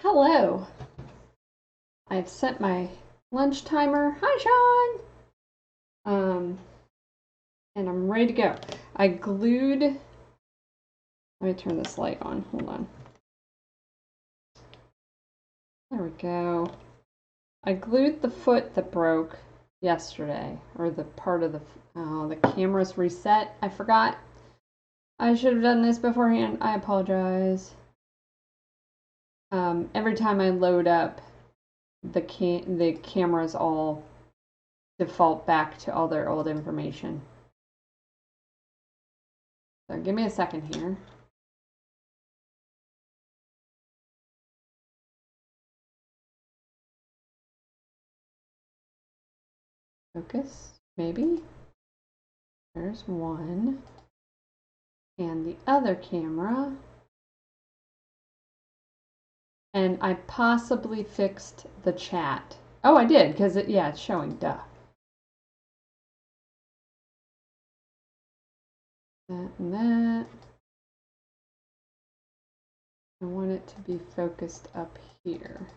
Hello. I've set my lunch timer. Hi, Sean. And I'm ready to go. I glued. Let me turn this light on. Hold on. There we go. I glued the foot that broke yesterday, or the part of the camera's reset. I forgot. I should have done this beforehand. I apologize. Every time I load up, the cameras all default back to all their old information. So give me a second here. Focus, maybe. There's one. And the other camera. And I possibly fixed the chat. Oh, I did, because it's showing, duh. That and that. I want it to be focused up here.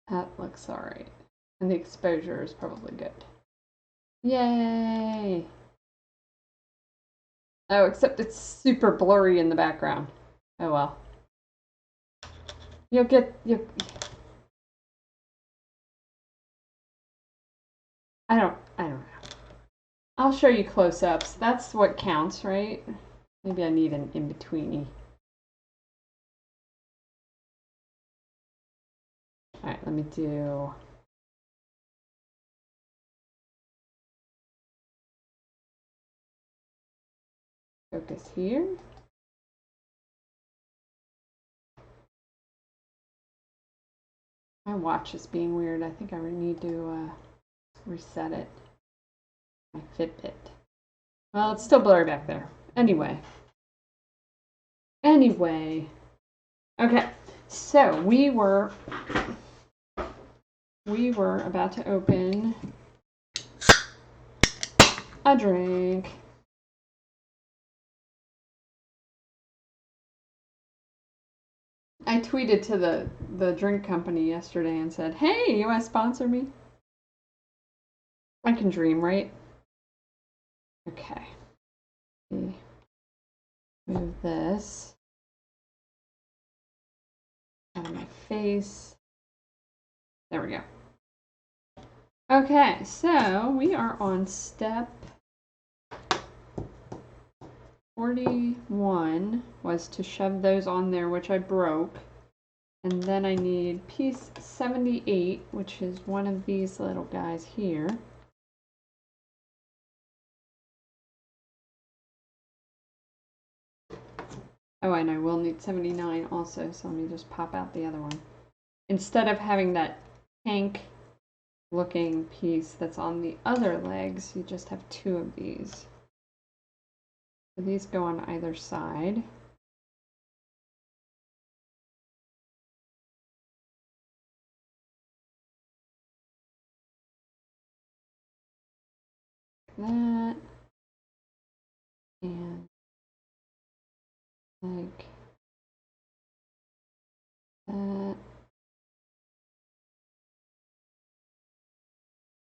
That looks alright. And the exposure is probably good. Yay! Oh, except it's super blurry in the background. Oh well. You'll I don't know. I'll show you close-ups. That's what counts, right? Maybe I need an in-betweeny. Alright, let me do... Focus here. My watch is being weird. I think I need to reset it. My Fitbit. Well, it's still blurry back there. Anyway. Okay, so we were about to open a drink. I tweeted to the drink company yesterday and said, hey, you want to sponsor me? I can dream, right? Okay. Move this out of my face. There we go. Okay, so we are on step 41 was to shove those on there, which I broke. And then I need piece 78, which is one of these little guys here. Oh, and I will need 79 also, so let me just pop out the other one. Instead of having that tank looking piece that's on the other legs, you just have two of these. So these go on either side. That. And like that.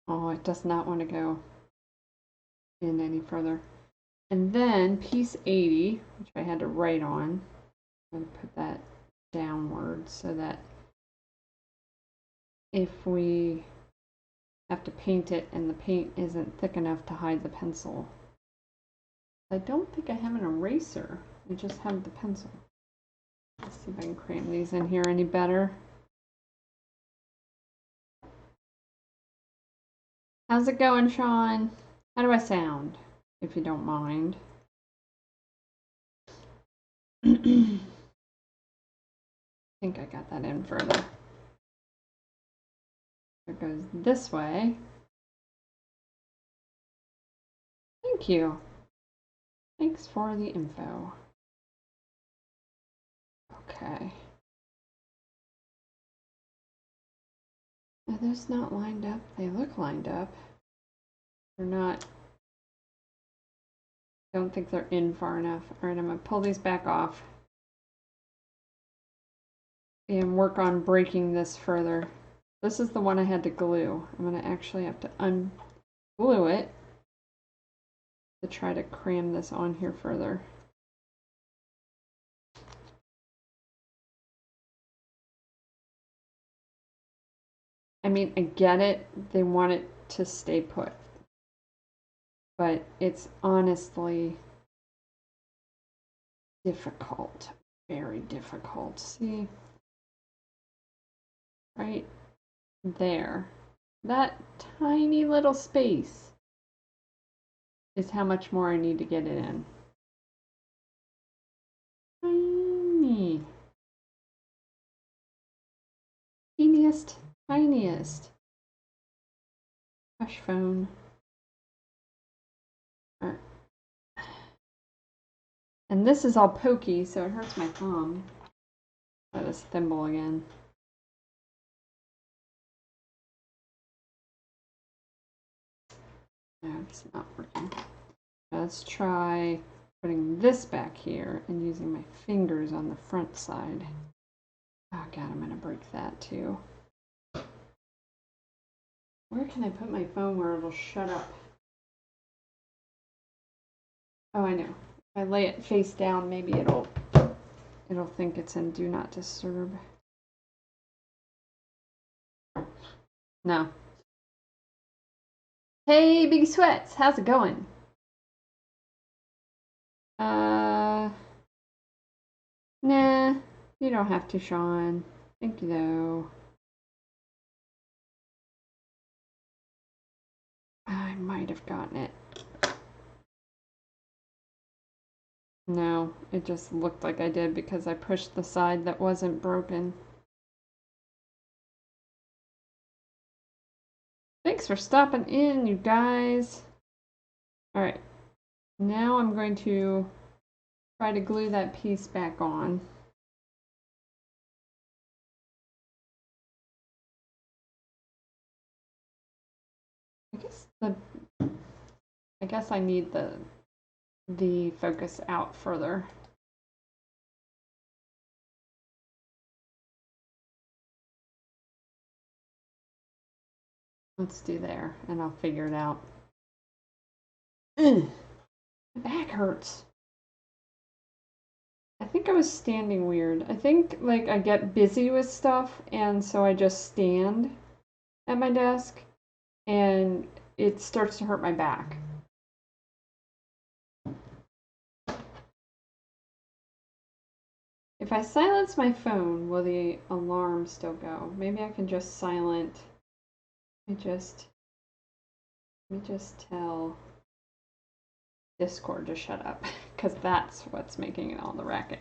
Oh, it does not want to go in any further. And then piece 80, which I had to write on, I'm going to put that downward so that if we have to paint it and the paint isn't thick enough to hide the pencil. I don't think I have an eraser. I just have the pencil. Let's see if I can cram these in here any better. How's it going, Sean? How do I sound, if you don't mind? I think I got that in further. It goes this way. Thank you. Thanks for the info. Okay. Are those not lined up? They look lined up. They're not. Don't think they're in far enough. All right, I'm going to pull these back off and work on breaking this further. This is the one I had to glue. I'm going to actually have to unglue it to try to cram this on here further. I mean, I get it. They want it to stay put. But it's honestly difficult. Very difficult. See? Right there. That tiny little space is how much more I need to get it in. Tiny. Teeniest, tiniest. Push phone. And this is all pokey, so it hurts my thumb. Try this thimble again. No, it's not working. Let's try putting this back here and using my fingers on the front side. Oh god, I'm gonna break that too. Where can I put my phone where it'll shut up? Oh, I know. If I lay it face down, maybe it'll think it's in do not disturb. No. Hey, Big Sweats, how's it going? Nah, you don't have to, Sean. Thank you, though. I might have gotten it. No, it just looked like I did because I pushed the side that wasn't broken. Thanks for stopping in, you guys. Alright, now I'm going to try to glue that piece back on. I guess I need the focus out further. Let's do there, and I'll figure it out. Ugh, my back hurts. I think I was standing weird. I think like I get busy with stuff, and so I just stand at my desk, and it starts to hurt my back. If I silence my phone, will the alarm still go? Maybe I can just silent. Let me just tell Discord to shut up, because that's what's making all the racket.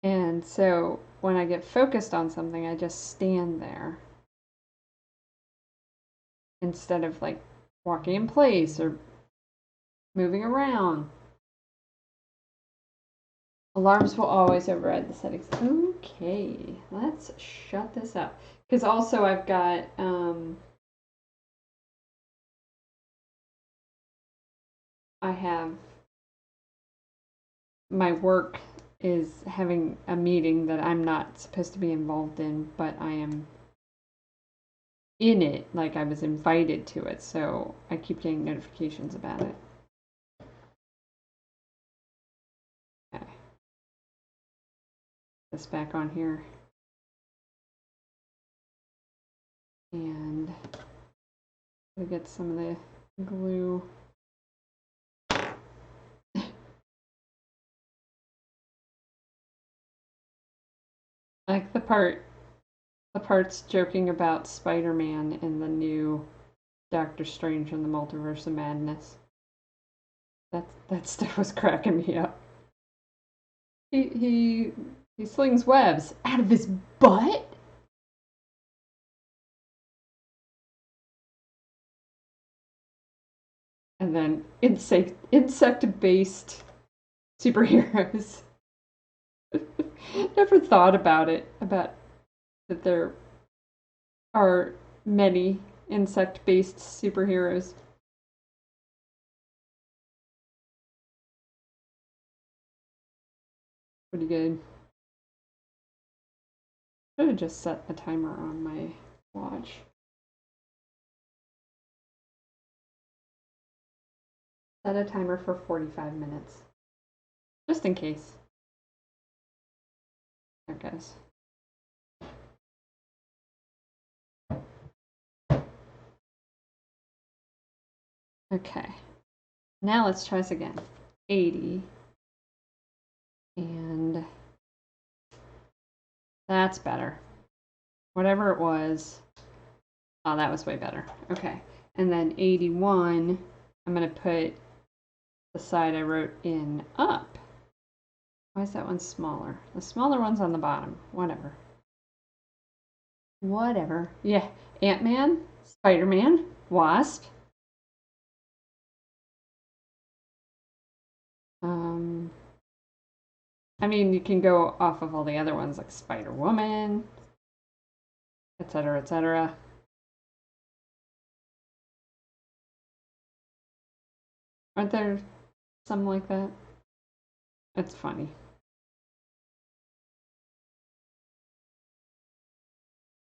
And so when I get focused on something, I just stand there instead of like walking in place or moving around. Alarms will always override the settings. Okay, let's shut this up. Because also I've got I have my work is having a meeting that I'm not supposed to be involved in, but I am in it, like I was invited to it, so I keep getting notifications about it. Okay. This back on here. And we get some of the glue. I like the parts joking about Spider-Man in the new Doctor Strange and the Multiverse of Madness. That stuff was cracking me up. He slings webs out of his butt. And then insect-based superheroes. Never thought about it, about that there are many insect-based superheroes. Pretty good. Should have just set a timer on my watch. Set a timer for 45 minutes. Just in case. There it goes. Okay. Now let's try this again. 80. And that's better. Whatever it was. Oh, that was way better. Okay. And then 81, I'm going to put the side I wrote in up. Why is that one smaller? The smaller one's on the bottom. Whatever. Whatever. Yeah. Ant-Man, Spider-Man, Wasp. I mean, you can go off of all the other ones like Spider-Woman, etc., etc. Aren't there some like that? It's funny.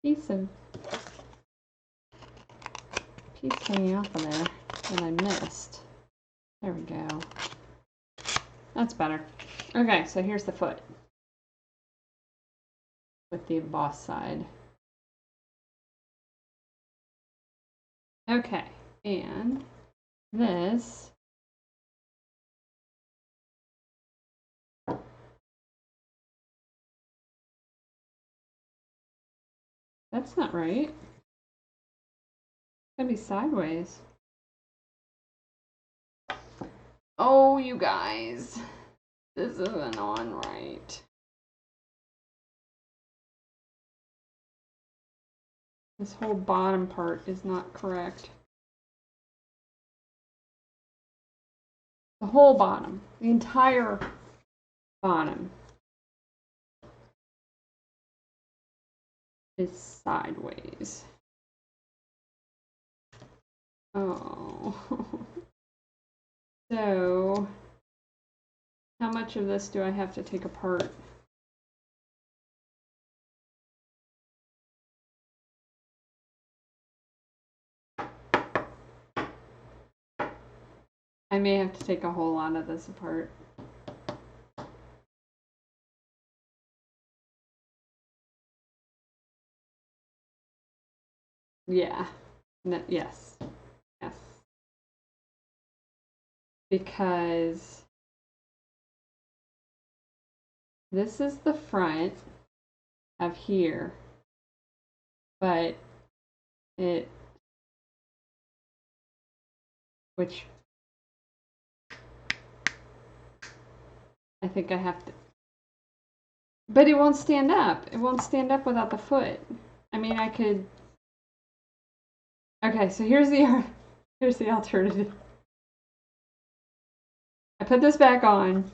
Piece hanging off of there that I missed. There we go. That's better. Okay, so here's the foot with the embossed side. Okay, and this that's not right. It's gotta be sideways. Oh, you guys. This isn't on right. This whole bottom part is not correct. The whole bottom, the entire bottom is sideways. Oh. So, how much of this do I have to take apart? I may have to take a whole lot of this apart. Yeah. No, yes. Yes. Because this is the front of here, but which I think I have to, but it won't stand up. It won't stand up without the foot. I mean, I could, okay, so here's the alternative. I put this back on,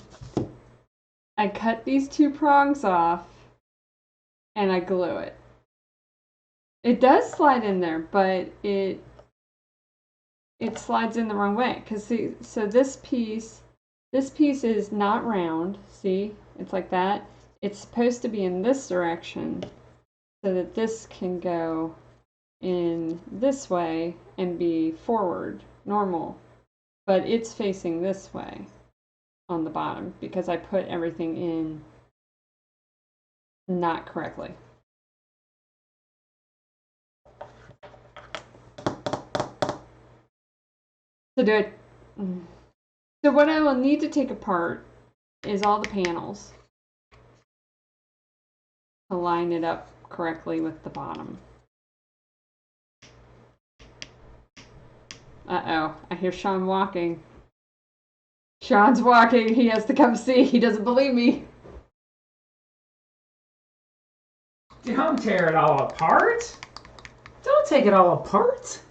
I cut these two prongs off, and I glue it. It does slide in there, but it slides in the wrong way. Because see, so this piece is not round. See, it's like that. It's supposed to be in this direction so that this can go in this way and be forward, normal. But it's facing this way on the bottom because I put everything in not correctly. So do it. So what I will need to take apart is all the panels to line it up correctly with the bottom. Uh-oh, I hear Sean walking. Sean's walking, he has to come see, he doesn't believe me. Don't tear it all apart. Don't take it all apart.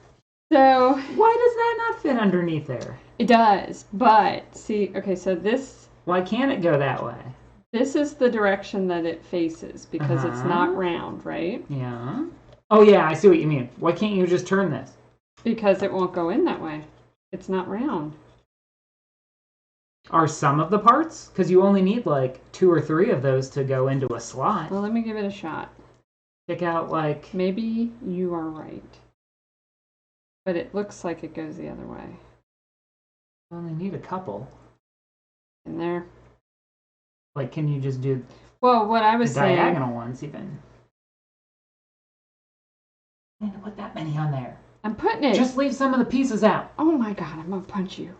So, why does that not fit underneath there? It does, but see, okay, so this... Why can't it go that way? This is the direction that it faces because it's not round, right? Yeah. Oh yeah, I see what you mean. Why can't you just turn this? Because it won't go in that way. It's not round. Are some of the parts? Because you only need like 2 or 3 of those to go into a slot. Well, let me give it a shot. Pick out like... Maybe you are right. But it looks like it goes the other way. You only need a couple. In there. Like, can you just do Well, what I was the saying... diagonal ones even? I need to put that many on there. I'm putting it. Just leave some of the pieces out. Oh my god, I'm gonna punch you.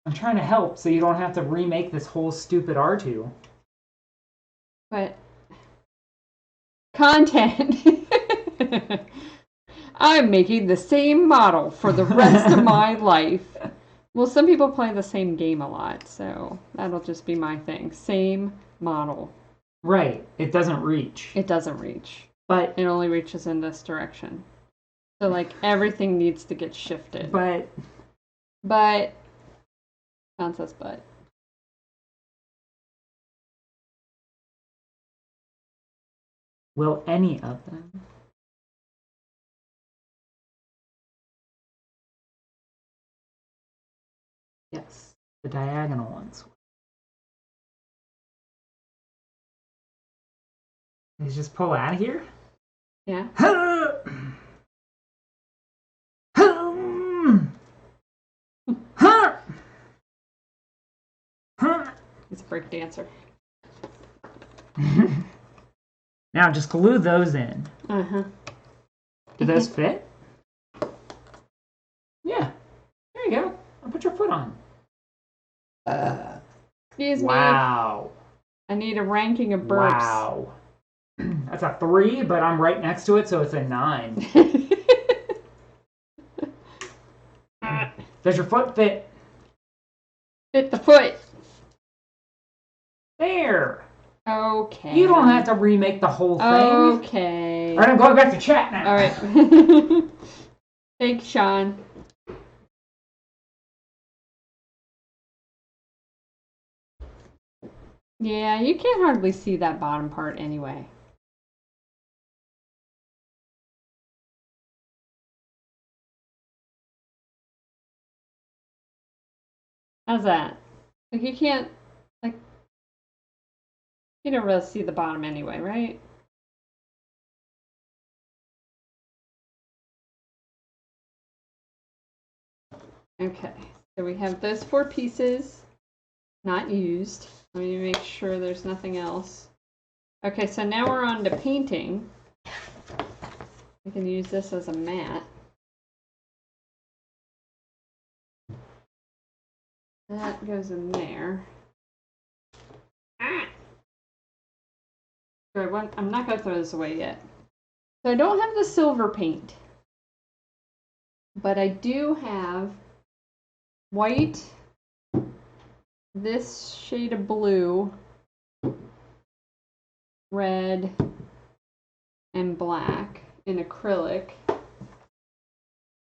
I'm trying to help so you don't have to remake this whole stupid R2. But... Content! I'm making the same model for the rest of my life. Well, some people play the same game a lot, so that'll just be my thing. Same model. Right. It doesn't reach. It doesn't reach. But it only reaches in this direction. So, like, everything needs to get shifted. But... John says but. Will any of them? Yes. The diagonal ones. You just pull out of here? Yeah. He's a break dancer. Now just glue those in. Uh-huh. Do those fit? Yeah. There you go. I'll put your foot on. Excuse me. Wow. I need a ranking of burps. Wow. That's a 3, but I'm right next to it, so it's a 9. Does your foot fit? Fit the foot. There. Okay. You don't have to remake the whole thing. Okay. All right, I'm going back to chat now. All right. Thanks, Sean. Yeah, you can't hardly see that bottom part anyway. How's that? Like, you can't, like, you don't really see the bottom anyway, right? Okay, so we have those 4 pieces not used. Let me make sure there's nothing else. Okay, so now we're on to painting. We can use this as a mat. That goes in there. Ah! Good one. I'm not going to throw this away yet. So I don't have the silver paint, but I do have white, this shade of blue, red, and black in acrylic.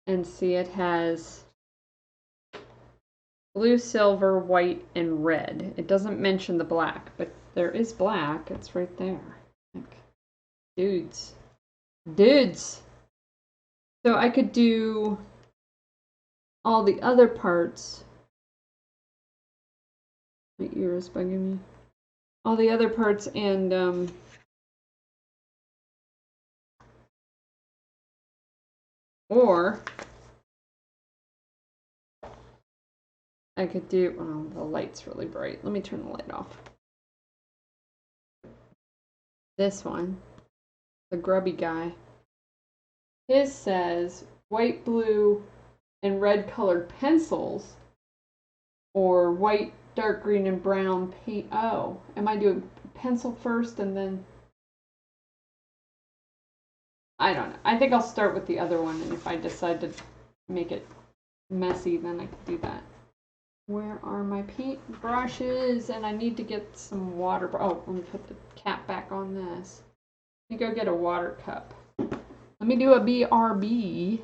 And see, it has blue, silver, white, and red. It doesn't mention the black, but there is black. It's right there. Like, dudes. Dudes! So I could do all the other parts. My ear is bugging me. All the other parts and or I could do, well, the light's really bright. Let me turn the light off. This one, the grubby guy. His says white, blue, and red colored pencils, or white, dark green, and brown paint. Oh, am I doing pencil first and then? I don't know. I think I'll start with the other one, and if I decide to make it messy, then I can do that. Where are my paint brushes? And I need to get some water. Oh, let me put the cap back on this. Let me go get a water cup. Let me do a BRB.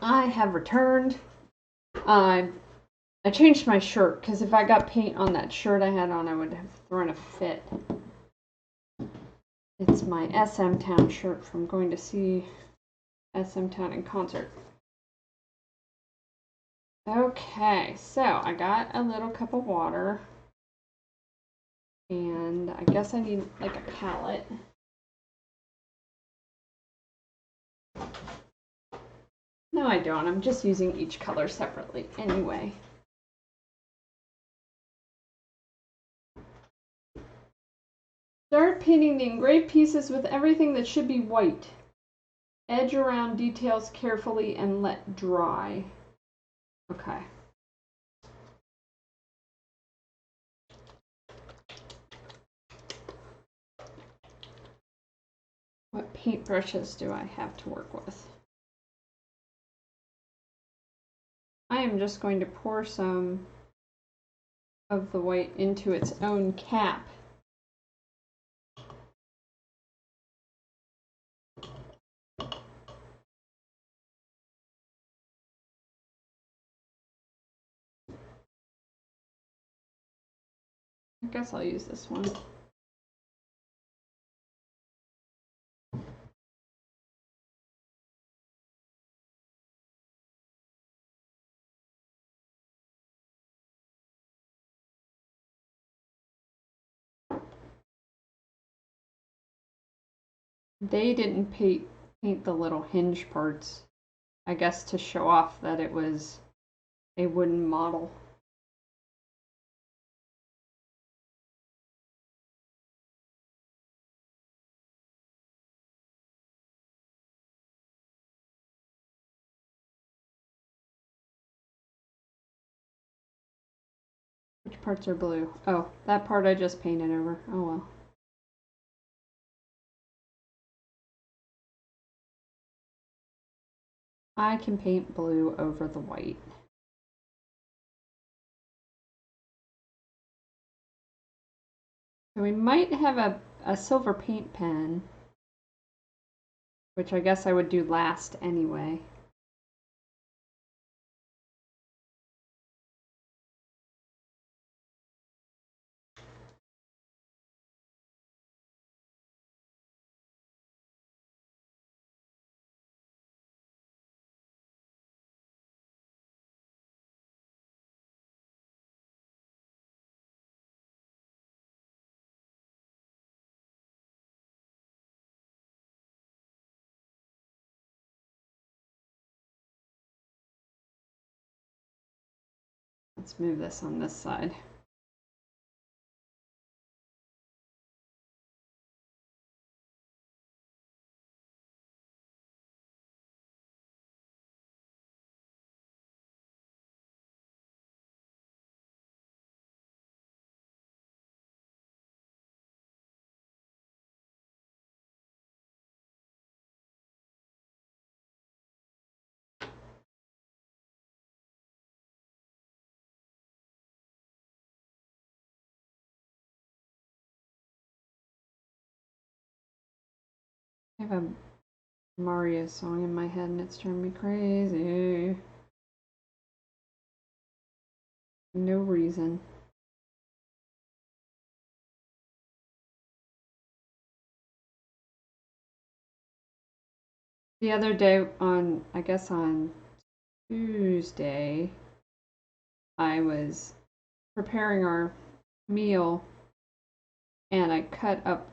I have returned. I changed my shirt because if I got paint on that shirt I had on, I would have thrown a fit. It's my SM Town shirt from going to see SM Town in concert. Okay, so I got a little cup of water. And I guess I need like a palette. No, I don't. I'm just using each color separately anyway. Start painting the engraved pieces with everything that should be white. Edge around details carefully and let dry. Okay. What paintbrushes do I have to work with? I am just going to pour some of the white into its own cap. I guess I'll use this one. They didn't paint the little hinge parts, I guess to show off that it was a wooden model. Which parts are blue? Oh, that part I just painted over. Oh well. I can paint blue over the white. So we might have a silver paint pen, which I guess I would do last anyway. Let's move this on this side. I have a Mario song in my head and it's driving me crazy. No reason. The other day I guess on Tuesday, I was preparing our meal and I cut up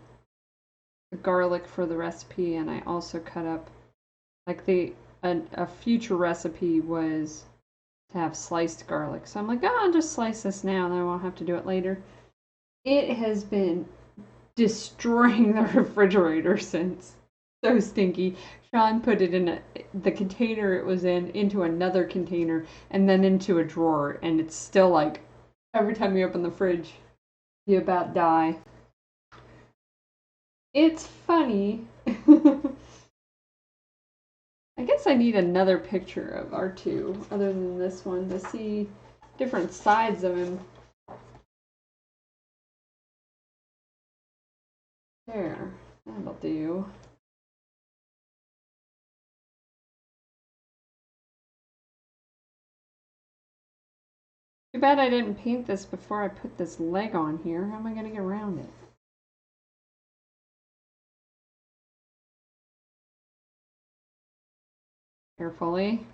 the garlic for the recipe and I also cut up like a future recipe was to have sliced garlic. So I'm like, oh, I'll just slice this now and then I won't have to do it later. It has been destroying the refrigerator since. So stinky. Sean put it in the container it was in into another container and then into a drawer and it's still like every time you open the fridge you about die. It's funny. I guess I need another picture of R2 other than this one to see different sides of him. There, that'll do. Too bad I didn't paint this before I put this leg on here. How am I going to get around it? Carefully.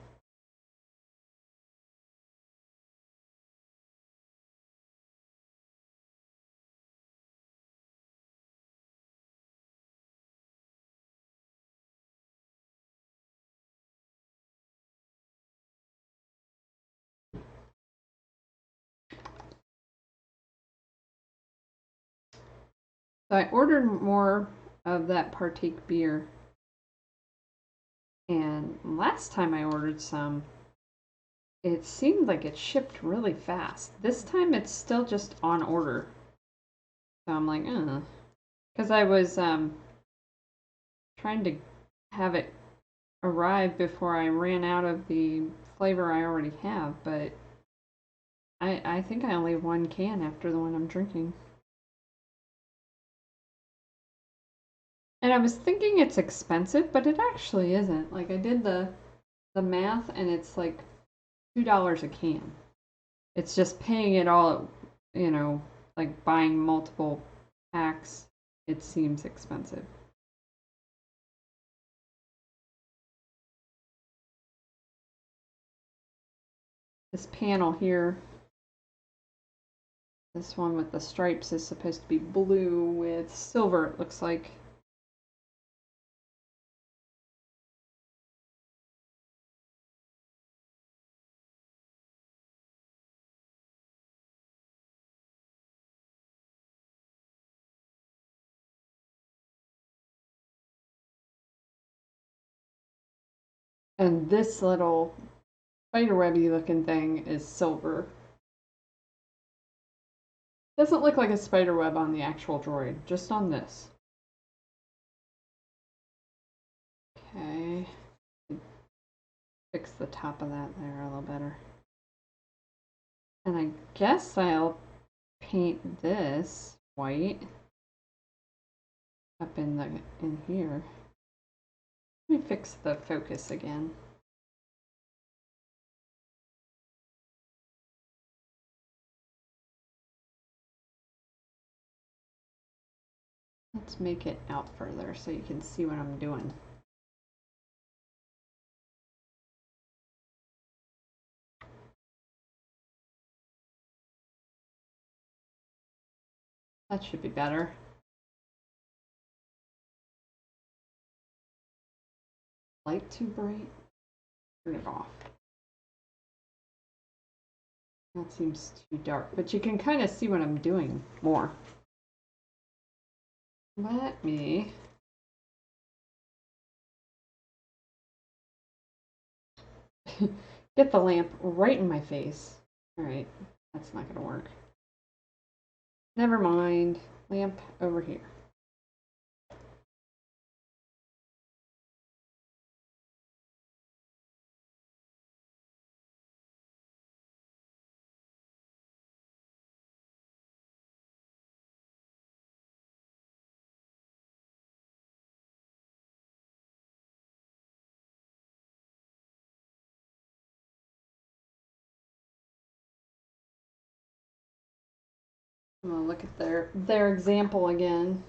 So I ordered more of that Partake beer. And last time I ordered some, it seemed like it shipped really fast. This time it's still just on order. So I'm like, because I was trying to have it arrive before I ran out of the flavor I already have, but I think I only have one can after the one I'm drinking. And I was thinking it's expensive, but it actually isn't. Like I did the math and it's like $2 a can. It's just paying it all, you know, like buying multiple packs. It seems expensive. This panel here, this one with the stripes is supposed to be blue with silver, it looks like. And this little spiderwebby looking thing is silver. Doesn't look like a spiderweb on the actual droid, just on this. Okay. Fix the top of that there a little better. And I guess I'll paint this white up in here. Let me fix the focus again. Let's make it out further so you can see what I'm doing. That should be better. Light too bright? Turn it off. That seems too dark, but you can kind of see what I'm doing more. Let me get the lamp right in my face. Alright, that's not gonna work. Never mind. Lamp over here. I'm gonna look at their example again.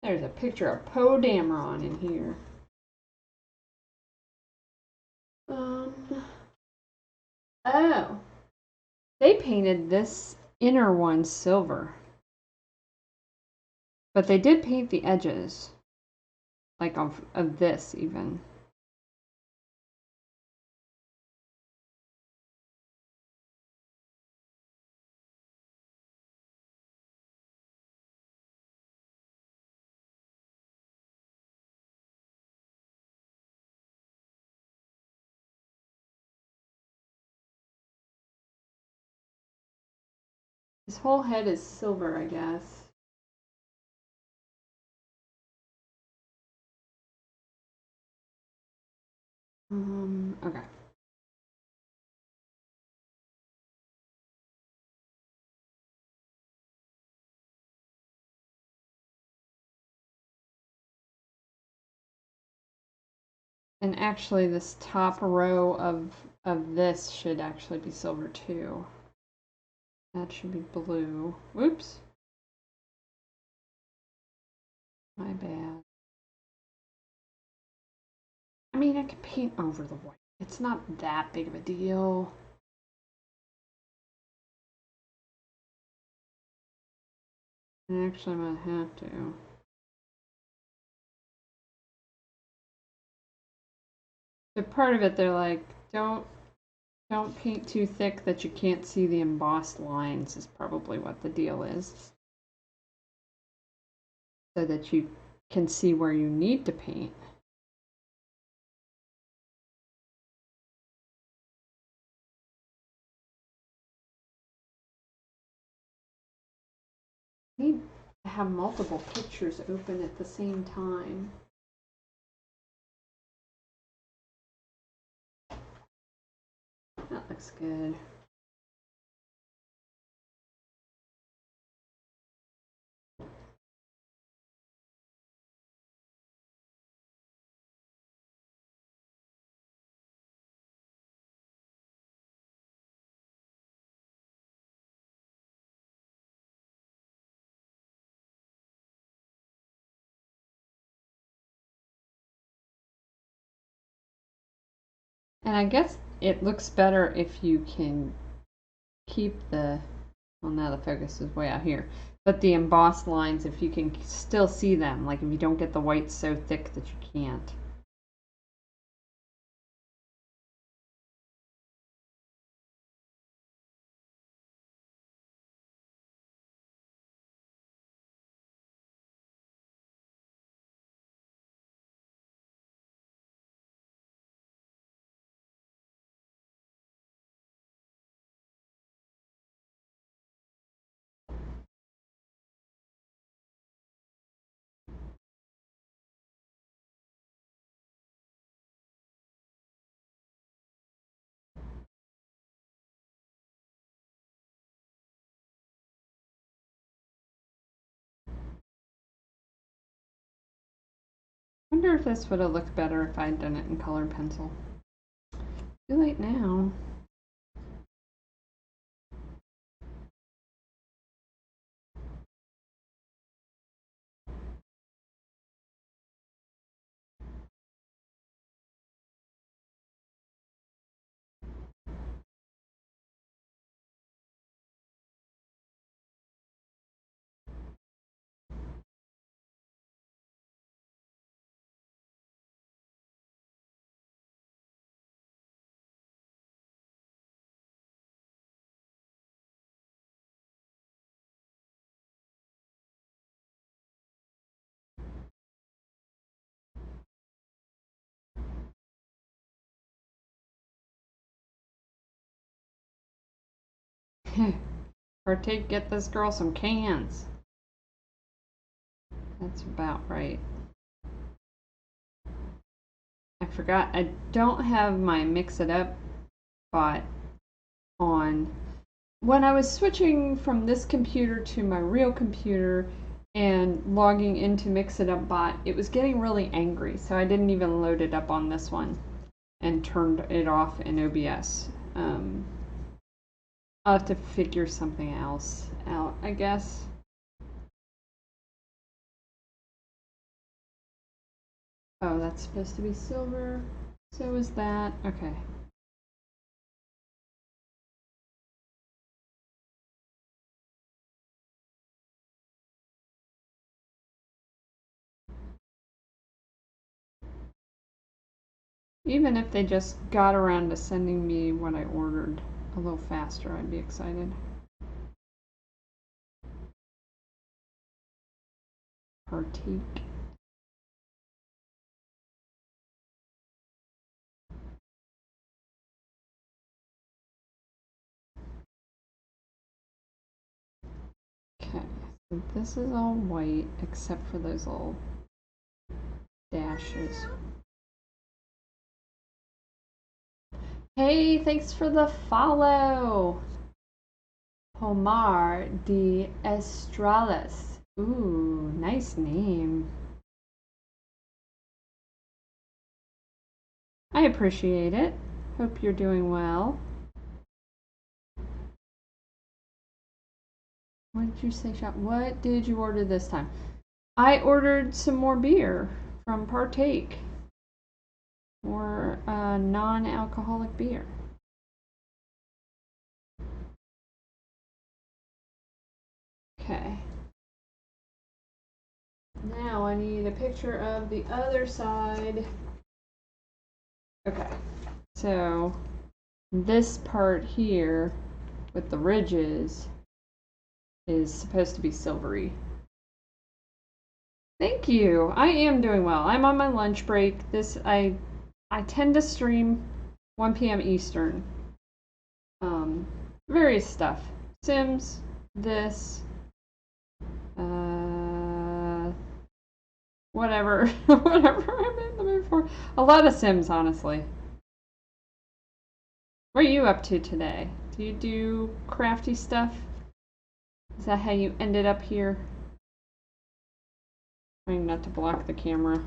There's a picture of Poe Dameron in here. Oh. They painted this inner one silver. But they did paint the edges. Like of this even. His whole head is silver, I guess. Okay. And actually this top row of of this should actually be silver too. That should be blue. Whoops. My bad. I mean, I could paint over the white. It's not that big of a deal. I actually might have to. But part of it, they're like, don't paint too thick that you can't see the embossed lines is probably what the deal is. So that you can see where you need to paint. I need to have multiple pictures open at the same time. That looks good. And I guess it looks better if you can keep the, well, now the focus is way out here, but the embossed lines, if you can still see them, like if you don't get the white so thick that you can't. I wonder if this would have looked better if I'd done it in colored pencil. Too late now. Partake, get this girl some cans. That's about right. I forgot, I don't have my Mix It Up bot on. When I was switching from this computer to my real computer and logging into Mix It Up bot, it was getting really angry, so I didn't even load it up on this one and turned it off in OBS. I'll have to figure something else out, I guess. Oh, that's supposed to be silver. So is that. Okay. Even if they just got around to sending me what I ordered a little faster, I'd be excited. Partake. Okay, so this is all white except for those little dashes. Hey, thanks for the follow! Omar de Estrales. Ooh, nice name. I appreciate it. Hope you're doing well. What did you say, Shop? What did you order this time? I ordered some more beer from Partake. Or non-alcoholic beer. Okay. Now I need a picture of the other side. Okay. So this part here with the ridges is supposed to be silvery. Thank you. I am doing well. I'm on my lunch break. I tend to stream 1 p.m. Eastern. Various stuff. Sims, this, whatever, whatever I'm in the mood for. A lot of Sims, honestly. What are you up to today? Do you do crafty stuff? Is that how you ended up here? Trying not to block the camera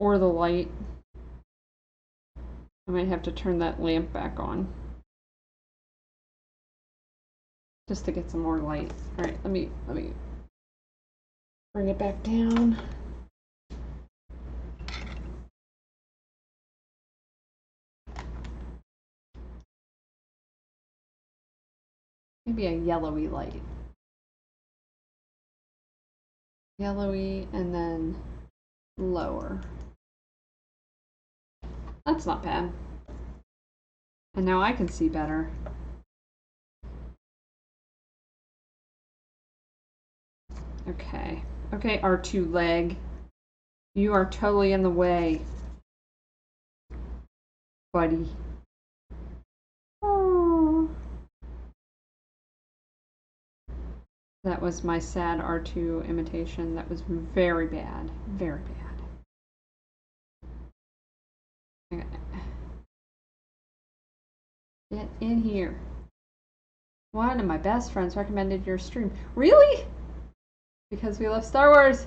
or the light. I might have to turn that lamp back on just to get some more light. All right, let me bring it back down. Maybe a yellowy light. Yellowy and then lower. That's not bad. And now I can see better. Okay. Okay, R2 leg. You are totally in the way, buddy. Oh. That was my sad R2 imitation. That was very bad. Very bad. Okay. Get in here. One of my best friends recommended your stream. Really? Because we love Star Wars.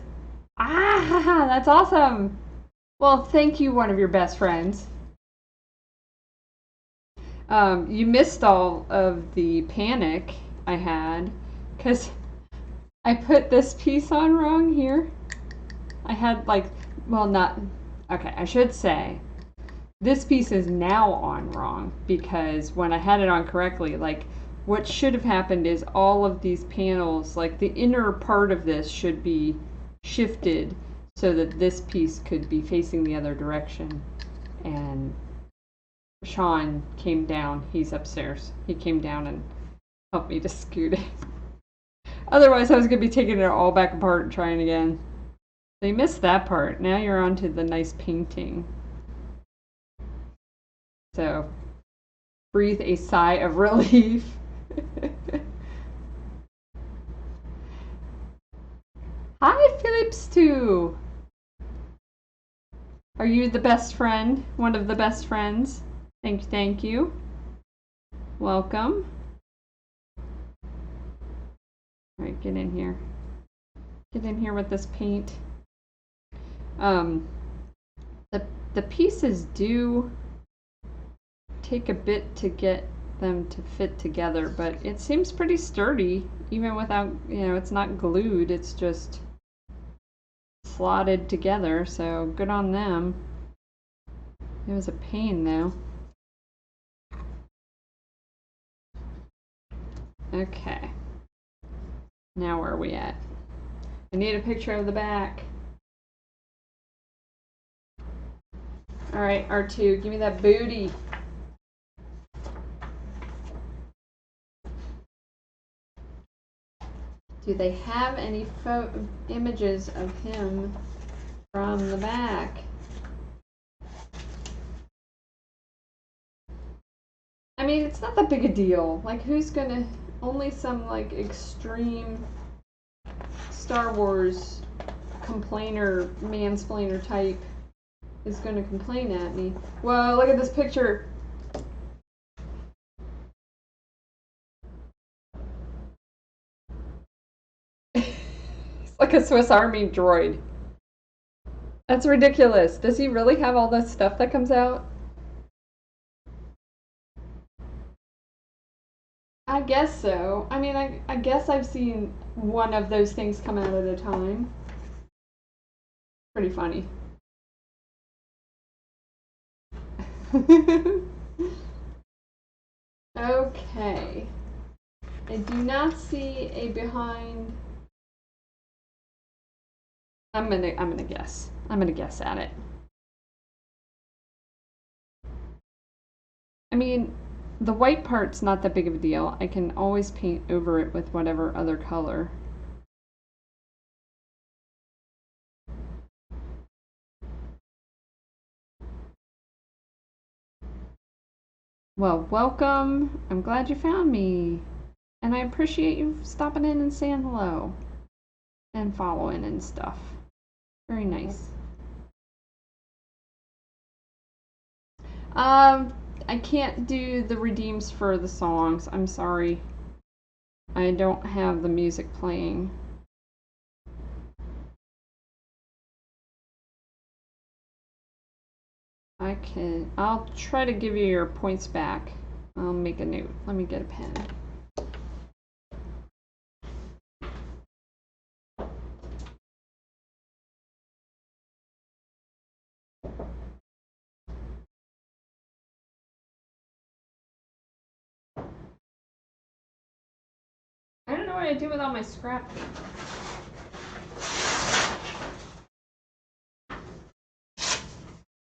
Ah, that's awesome. Well, thank you, one of your best friends. You missed all of the panic I had because I put this piece on wrong here. I had okay, I should say this piece is now on wrong because when I had it on correctly, like what should have happened is all of these panels, like the inner part of this should be shifted so that this piece could be facing the other direction. And Sean came down, he's upstairs. He came down and helped me to scoot it. Otherwise I was going to be taking it all back apart and trying again. So you missed that part. Now you're on to the nice painting. So breathe a sigh of relief. Hi, Phillips too. Are you the best friend? One of the best friends? Thank you. Welcome. All right, get in here. Get in here with this paint. The pieces do take a bit to get them to fit together, but it seems pretty sturdy, even without, it's not glued, it's just slotted together, so good on them. It was a pain though. Okay. Now where are we at? I need a picture of the back. Alright, R2, give me that booty. Do they have any images of him from the back? I mean, it's not that big a deal. Like, who's gonna... Only some, like, extreme Star Wars complainer, mansplainer type is gonna complain at me. Whoa, look at this picture! It's like a Swiss Army droid. That's ridiculous. Does he really have all that stuff that comes out? I guess so. I mean, I guess I've seen one of those things come out at a time. Pretty funny. Okay. I do not see a behind. I'm gonna guess. I'm gonna guess at it. I mean, the white part's not that big of a deal. I can always paint over it with whatever other color. Well, welcome. I'm glad you found me. And I appreciate you stopping in and saying hello. And following and stuff. Very nice. I can't do the redeems for the songs. I'm sorry. I don't have the music playing. I'll try to give you your points back. I'll make a note. Let me get a pen. I don't know what I do with all my scrap.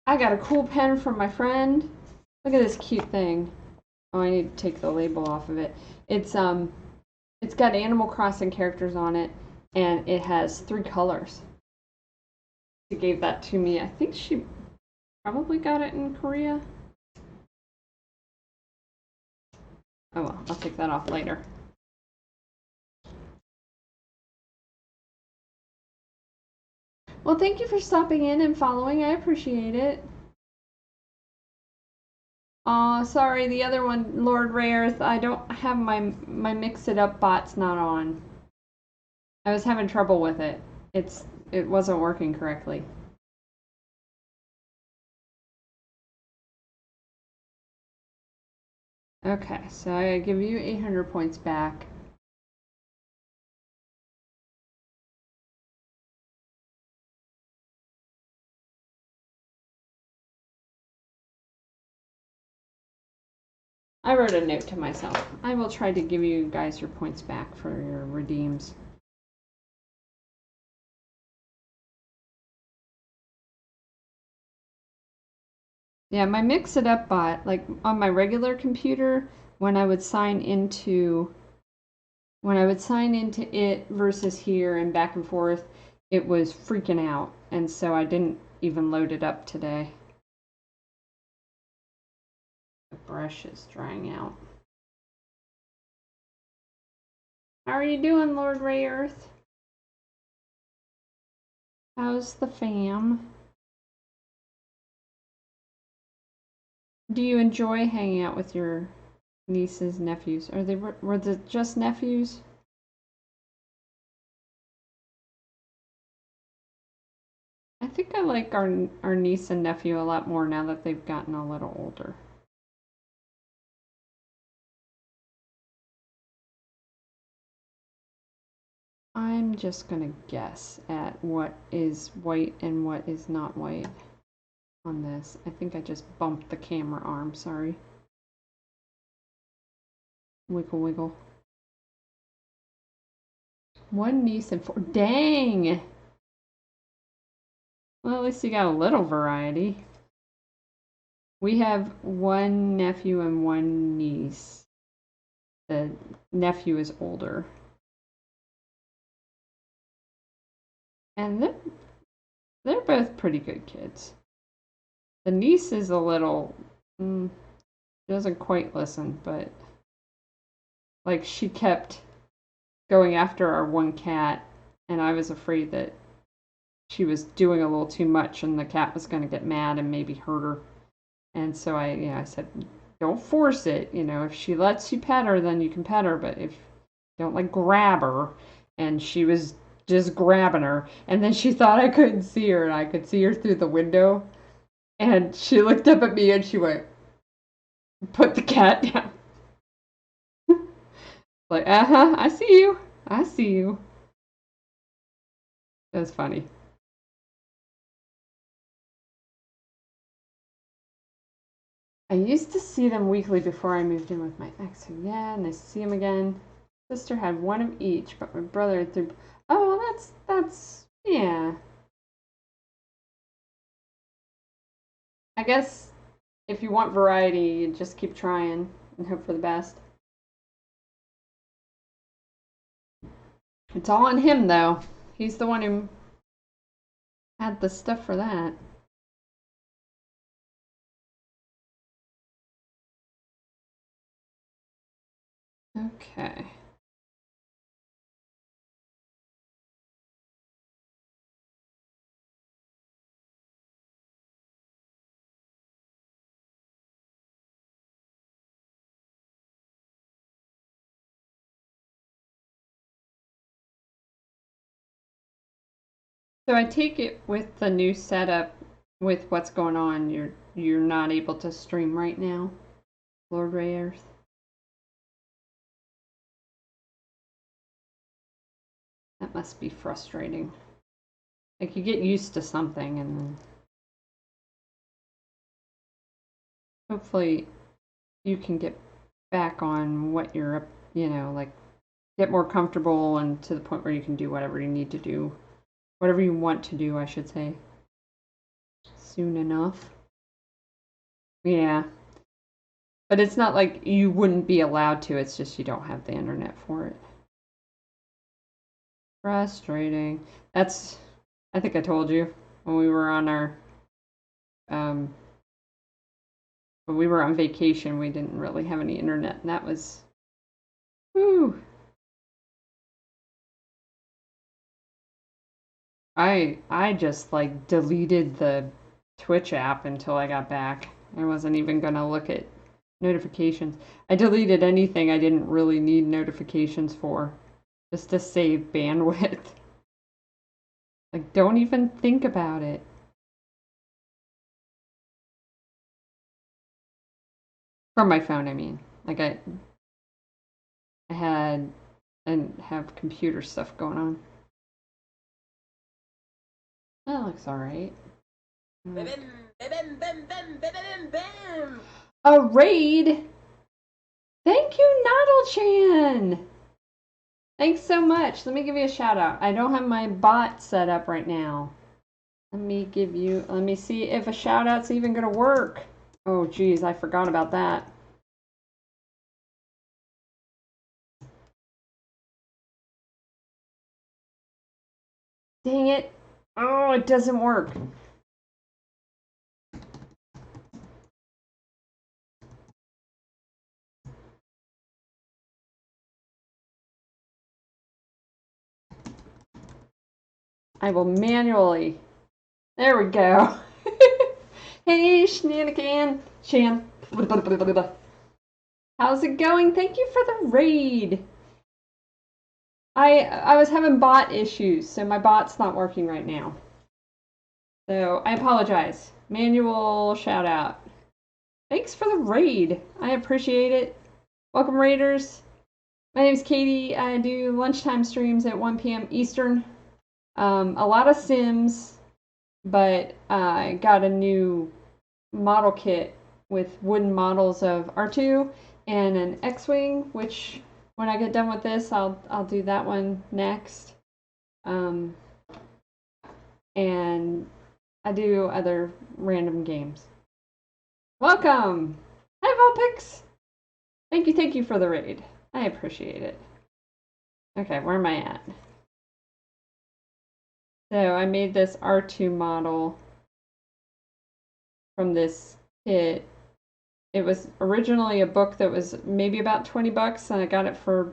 I got a cool pen from my friend. Look at this cute thing. Oh, I need to take the label off of it. It's got Animal Crossing characters on it, and it has 3 colors. She gave that to me. I think she probably got it in Korea. Oh well, I'll take that off later. Well, thank you for stopping in and following. I appreciate it. Sorry, the other one, Lord Rare's, I don't have my Mix It Up bot's not on. I was having trouble with it. It wasn't working correctly. Okay, so I give you 800 points back. I wrote a note to myself. I will try to give you guys your points back for your redeems. Yeah, my Mix It Up bot, like on my regular computer, when I would sign into it versus here and back and forth, it was freaking out, and so I didn't even load it up today. The brush is drying out. How are you doing, Lord Ray Earth? How's the fam? Do you enjoy hanging out with your nieces, nephews? Were they just nephews? I think I like our niece and nephew a lot more now that they've gotten a little older. I'm just gonna guess at what is white and what is not white on this. I think I just bumped the camera arm, sorry. Wiggle wiggle. 1 niece and 4. Dang! Well, at least you got a little variety. We have 1 nephew and 1 niece. The nephew is older. And they're both pretty good kids. The niece is a little, doesn't quite listen, but like she kept going after our 1 cat, and I was afraid that she was doing a little too much and the cat was going to get mad and maybe hurt her. And so I said, don't force it. If she lets you pet her, then you can pet her, but if you don't like grab her. And she was just grabbing her, and then she thought I couldn't see her, and I could see her through the window, and she looked up at me and she went, put the cat down. Like, uh-huh, I see you. I see you. That's funny. I used to see them weekly before I moved in with my ex. So yeah, and I see him again. Sister had one of each, but my brother had three. Oh, well, yeah. I guess if you want variety, you just keep trying and hope for the best. It's all on him, though. He's the one who had the stuff for that. Okay. So I take it with the new setup, with what's going on, you're not able to stream right now, Lord Rayers. That must be frustrating. Like you get used to something and then hopefully you can get back on what you're up, like get more comfortable and to the point where you can do whatever you need to do. Whatever you want to do, I should say. Soon enough. Yeah. But it's not like you wouldn't be allowed to, it's just you don't have the internet for it. Frustrating. That's, I think I told you when we were on our, when we were on vacation, we didn't really have any internet, and that was, whew. I just like deleted the Twitch app until I got back. I wasn't even gonna look at notifications. I deleted anything I didn't really need notifications for, just to save bandwidth. Like, don't even think about it. From my phone, I mean. Like, I had and have computer stuff going on. That looks alright. A raid! Thank you, Noddle-chan! Thanks so much. Let me give you a shout out. I don't have my bot set up right now. Let me see if a shout out's even gonna work. Oh geez, I forgot about that. Dang it. Oh, it doesn't work. I will manually. There we go. Hey, Shenanigan. Shan. How's it going? Thank you for the raid. I was having bot issues, so my bot's not working right now. So I apologize. Manual shout out. Thanks for the raid. I appreciate it. Welcome, Raiders. My name is Katie. I do lunchtime streams at 1 p.m. Eastern. A lot of Sims, but I got a new model kit with wooden models of R2 and an X-Wing, which when I get done with this, I'll do that one next. And I do other random games. Welcome! Hi, Vulpix! Thank you for the raid. I appreciate it. Okay, where am I at? So I made this R2 model from this kit. It was originally a book that was maybe about 20 bucks, and I got it for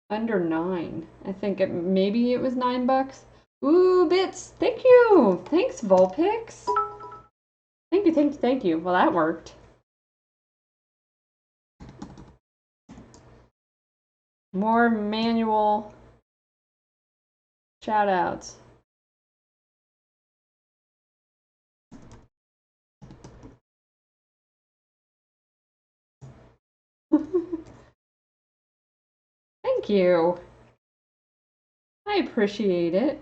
under 9. I think maybe it was 9 bucks. Ooh, bits! Thank you! Thanks, Vulpix! Thank you. Well, that worked. More manual shout outs. Thank you. I appreciate it.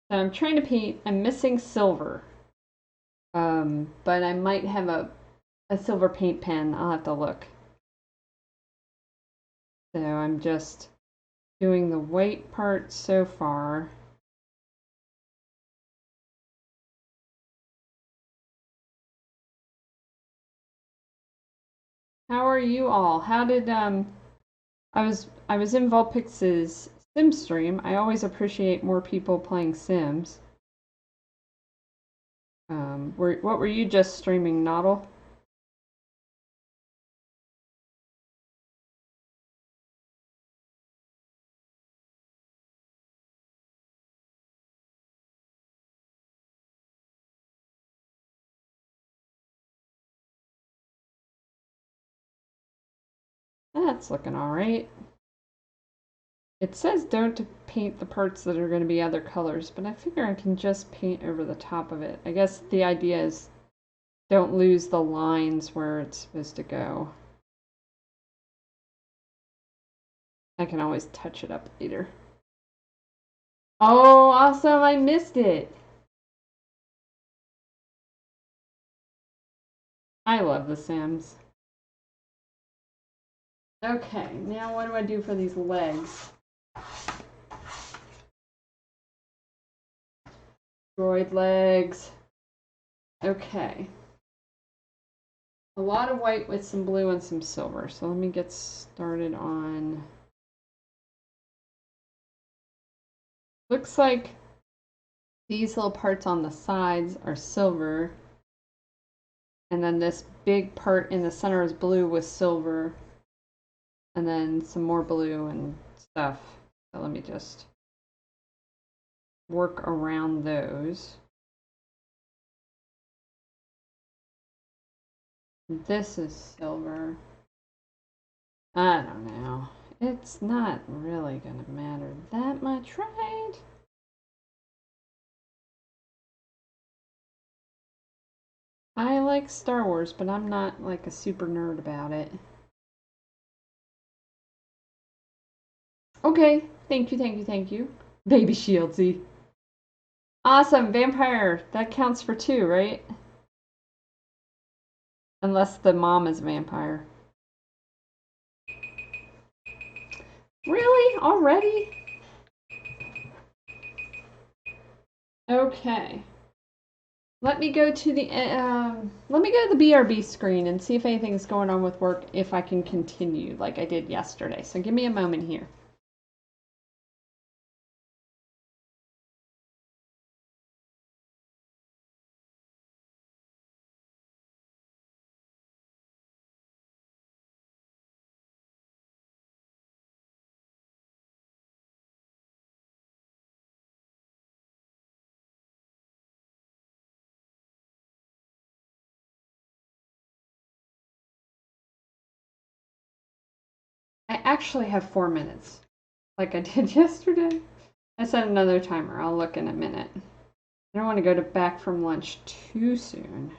So I'm trying to paint. I'm missing silver. But I might have a silver paint pen. I'll have to look. So I'm just doing the white part so far. How are you all? How did I was in Vulpix's Sim stream. I always appreciate more people playing Sims. What were you just streaming, Noddle? That's looking all right. It says don't paint the parts that are going to be other colors, but I figure I can just paint over the top of it. I guess the idea is don't lose the lines where it's supposed to go. I can always touch it up later. Oh, awesome! I missed it! I love The Sims. Okay, now what do I do for these legs? Droid legs. Okay. A lot of white with some blue and some silver. So let me get started on... Looks like these little parts on the sides are silver. And then this big part in the center is blue with silver. And then some more blue and stuff. So let me just work around those. This is silver. I don't know. It's not really gonna matter that much, right? I like Star Wars, but I'm not like a super nerd about it. Okay, thank you, thank you, thank you. Baby Shieldsy. Awesome, vampire. That counts for 2, right? Unless the mom is a vampire. Really? Already? Okay. Let me go to the BRB screen and see if anything's going on with work, if I can continue like I did yesterday. So give me a moment here. I actually have 4 minutes, like I did yesterday. I set another timer. I'll look in a minute. I don't want to go back from lunch too soon.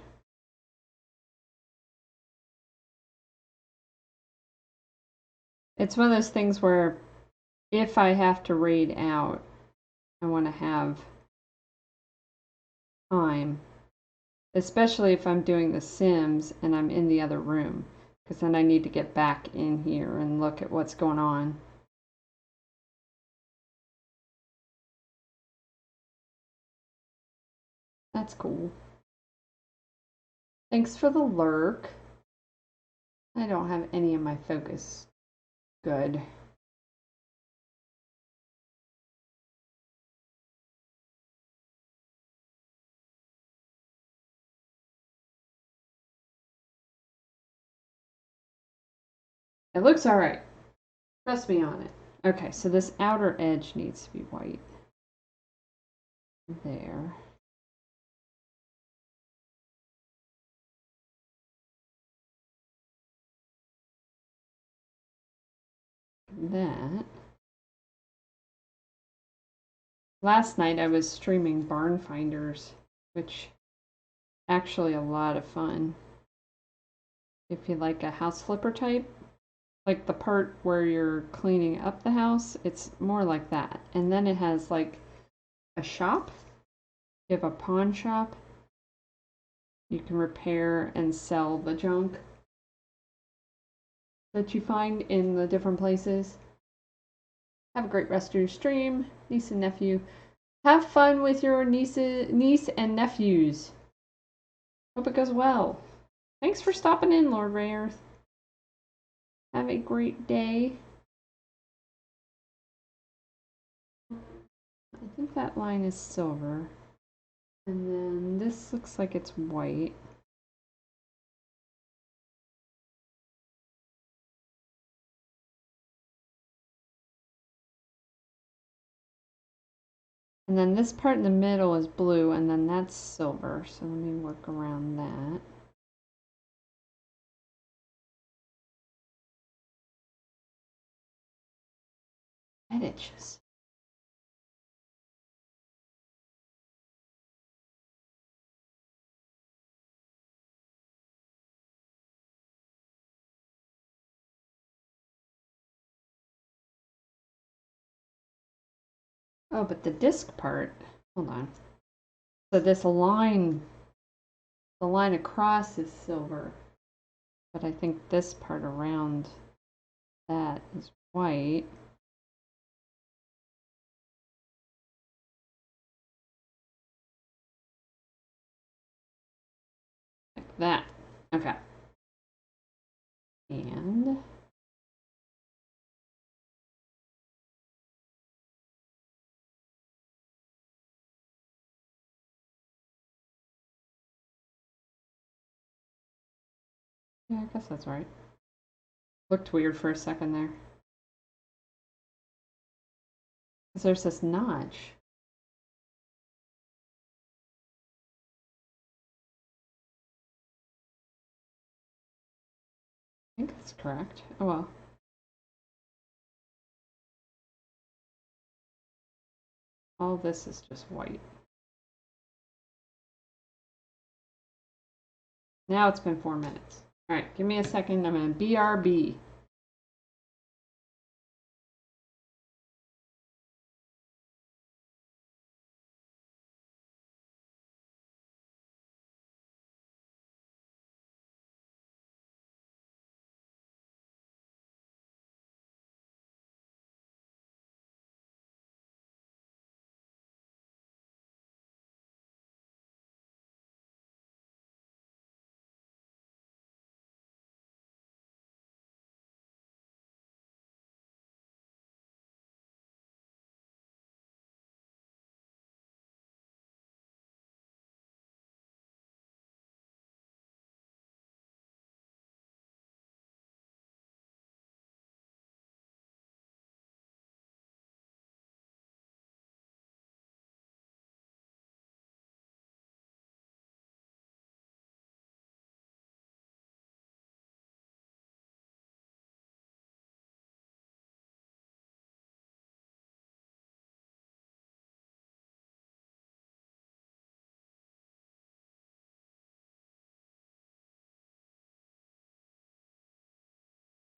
It's one of those things where if I have to raid out, I want to have time, especially if I'm doing the Sims and I'm in the other room, because then I need to get back in here and look at what's going on. That's cool. Thanks for the lurk. I don't have any of my focus. Good. It looks all right. Trust me on it. Okay, so this outer edge needs to be white. There. That. Last night I was streaming Barn Finders, which actually a lot of fun. if you like a house flipper type. Like the part where you're cleaning up the house, it's more like that. And then it has like a shop. You have a pawn shop. You can repair and sell the junk that you find in the different places. Have a great rest of your stream, niece and nephew. Have fun with your niece and nephews. Hope it goes well. Thanks for stopping in, Lord Rayers. Have a great day. I think that line is silver. And then this looks like it's white. And then this part in the middle is blue, and then that's silver. So let me work around that. That itches. Oh, but the disc part, hold on. So this line, the line across is silver, but I think this part around that is white. Like that. Okay. And yeah, I guess that's right. Looked weird for a second there. Because there's this notch. I think that's correct. Oh well. All this is just white. Now it's been 4 minutes. All right, give me a second. I'm going to BRB.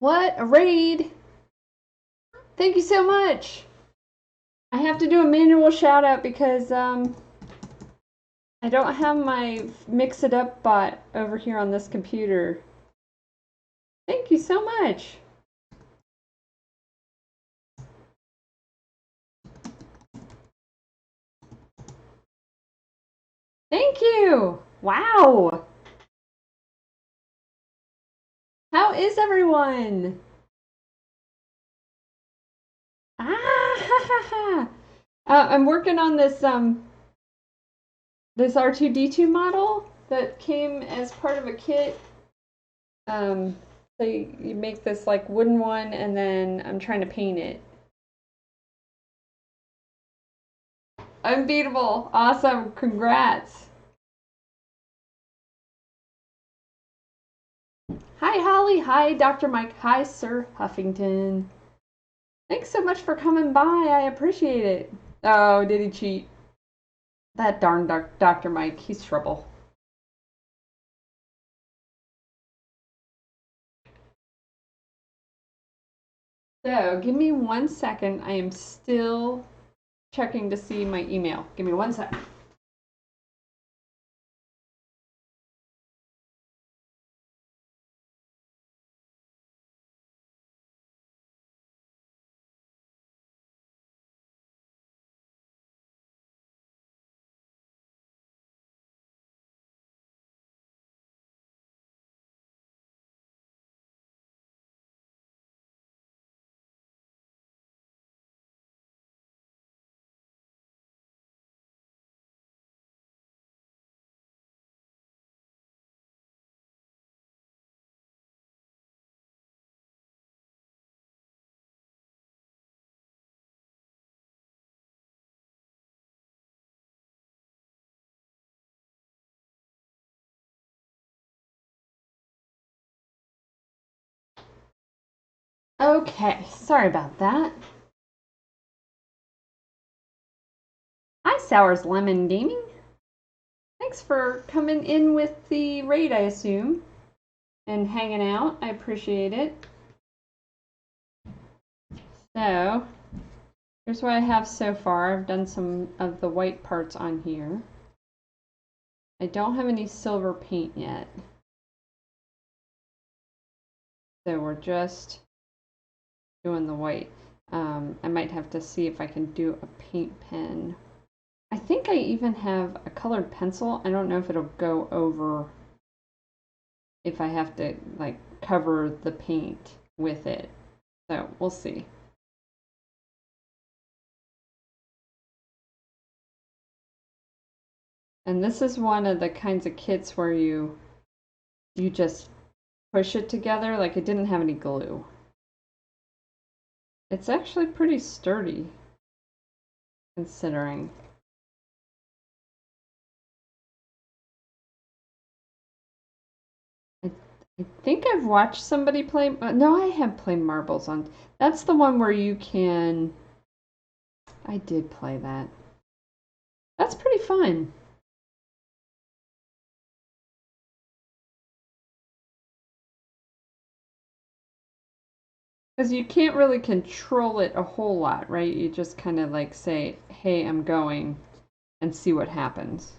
What a raid! Thank you so much. I have to do a manual shout out because I don't have my Mix It Up bot over here on this computer. Thank you so much. Thank you. Wow. How is everyone? Ah, I'm working on this this R2-D2 model that came as part of a kit. So you make this like wooden one, and then I'm trying to paint it. Unbeatable. Awesome. Congrats. Hi, Holly. Hi, Dr. Mike. Hi, Sir Huffington. Thanks so much for coming by. I appreciate it. Oh, did he cheat? That darn Dr. Mike. He's trouble. So, give me 1 second. I am still checking to see my email. Give me 1 second. Okay, sorry about that. Hi, Sours Lemon Gaming. Thanks for coming in with the raid, I assume, and hanging out. I appreciate it. So, here's what I have so far. I've done some of the white parts on here. I don't have any silver paint yet. So we're just doing the white. I might have to see if I can do a paint pen. I think I even have a colored pencil. I don't know if it'll go over if I have to like cover the paint with it. So we'll see. And this is one of the kinds of kits where you just push it together, like it didn't have any glue. It's actually pretty sturdy considering. I think I've watched somebody play. No, I have played marbles on. That's the one where you can. I did play that. That's pretty fun. Because you can't really control it a whole lot, right? You just kind of like say, hey, I'm going, and see what happens.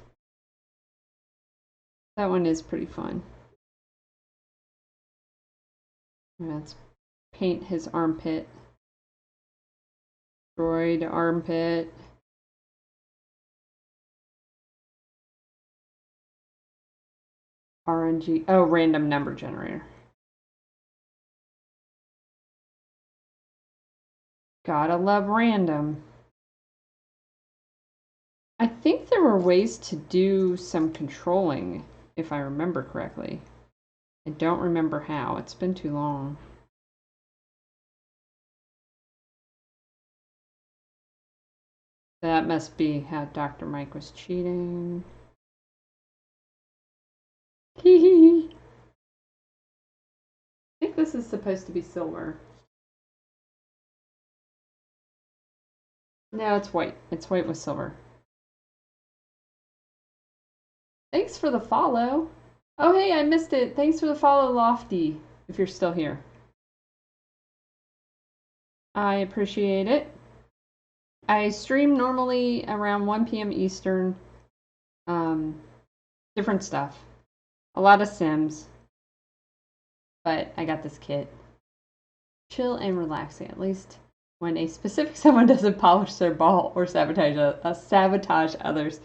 That one is pretty fun. Let's paint his armpit. Droid armpit. RNG. Oh, random number generator. Gotta love random. I think there were ways to do some controlling, if I remember correctly. I don't remember how. It's been too long. That must be how Dr. Mike was cheating. Hee hee. I think this is supposed to be silver. No, it's white. It's white with silver. Thanks for the follow. Oh, hey, I missed it. Thanks for the follow, Lofty, if you're still here. I appreciate it. I stream normally around 1 p.m. Eastern. Different stuff. A lot of Sims. But I got this kit. Chill and relaxing, at least when a specific someone doesn't polish their ball or sabotage others.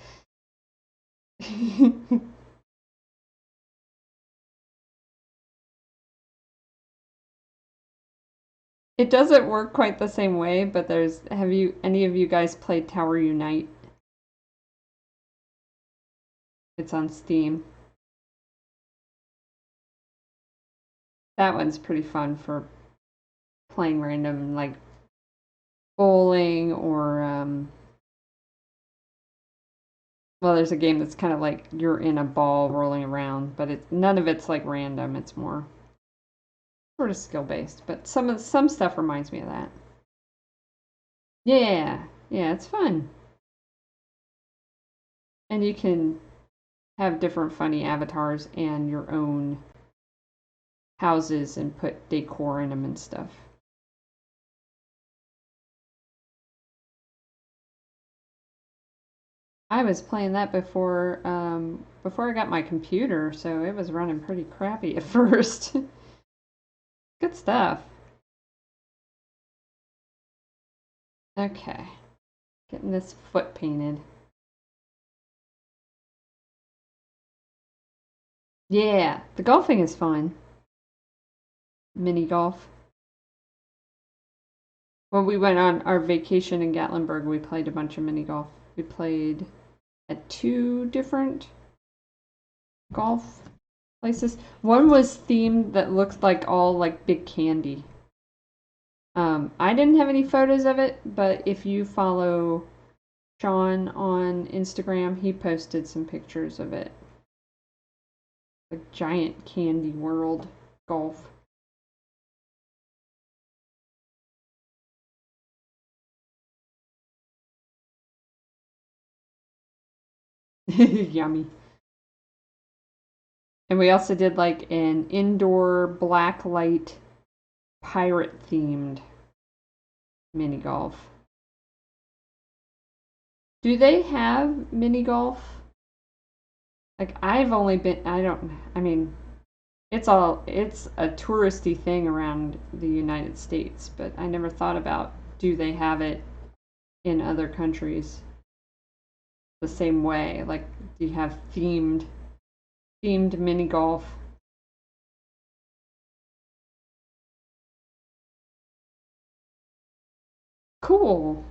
It doesn't work quite the same way, but have any of you guys played Tower Unite? It's on Steam. That one's pretty fun for playing random, like bowling or well, there's a game that's kind of like you're in a ball rolling around, but none of it's like random. It's more sort of skill based, but some stuff reminds me of that. Yeah, it's fun, and you can have different funny avatars and your own houses and put decor in them and stuff. I was playing that before before I got my computer, so it was running pretty crappy at first. Good stuff. Okay, getting this foot painted. Yeah, the golfing is fun. Mini golf. When we went on our vacation in Gatlinburg, we played a bunch of mini golf. We played at 2 different golf places. One was themed that looked like all like big candy. I didn't have any photos of it, but if you follow Sean on Instagram, he posted some pictures of it. Like giant candy world golf. Yummy. And we also did like an indoor black light pirate themed mini golf. Do they have mini golf? Like I've only been I mean it's a touristy thing around the United States, but I never thought about do they have it in other countries the same way? Like do you have themed mini golf? Cool.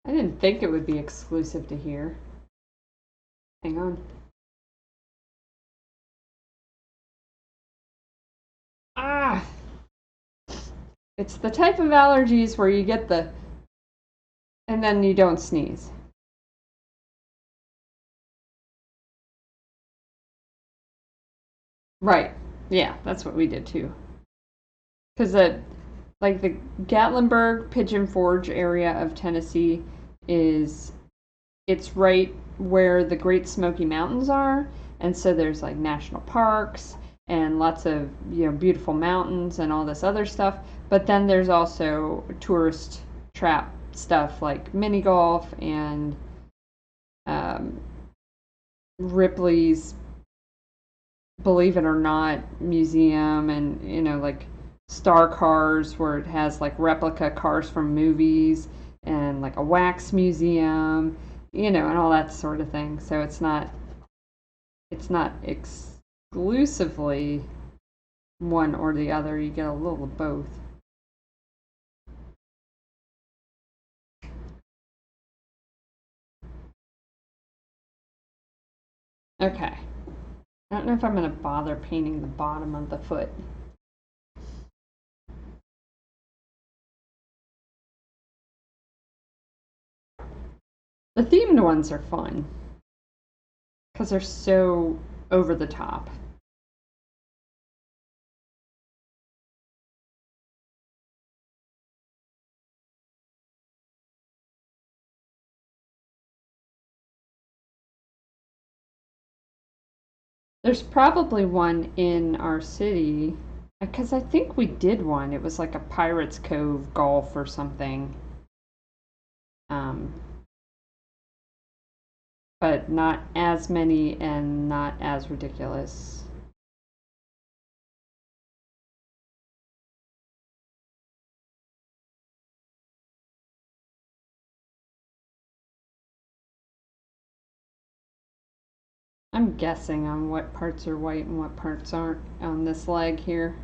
I didn't think it would be exclusive to here. Hang on. Ah! It's the type of allergies where you get the and then you don't sneeze. Right. Yeah, that's what we did too. Because like the Gatlinburg Pigeon Forge area of Tennessee it's right where the Great Smoky Mountains are, and so there's like national parks and lots of beautiful mountains and all this other stuff. But then there's also tourist trap stuff like mini golf and Ripley's Believe It or Not museum, and like Star Cars where it has like replica cars from movies, and like a wax museum, and all that sort of thing. So it's not exclusively one or the other. You get a little of both. Okay. I don't know if I'm going to bother painting the bottom of the foot. The themed ones are fun because they're so over the top. There's probably one in our city because I think we did one. It was like a Pirates Cove golf or something. But not as many and not as ridiculous. I'm guessing on what parts are white and what parts aren't on this leg here.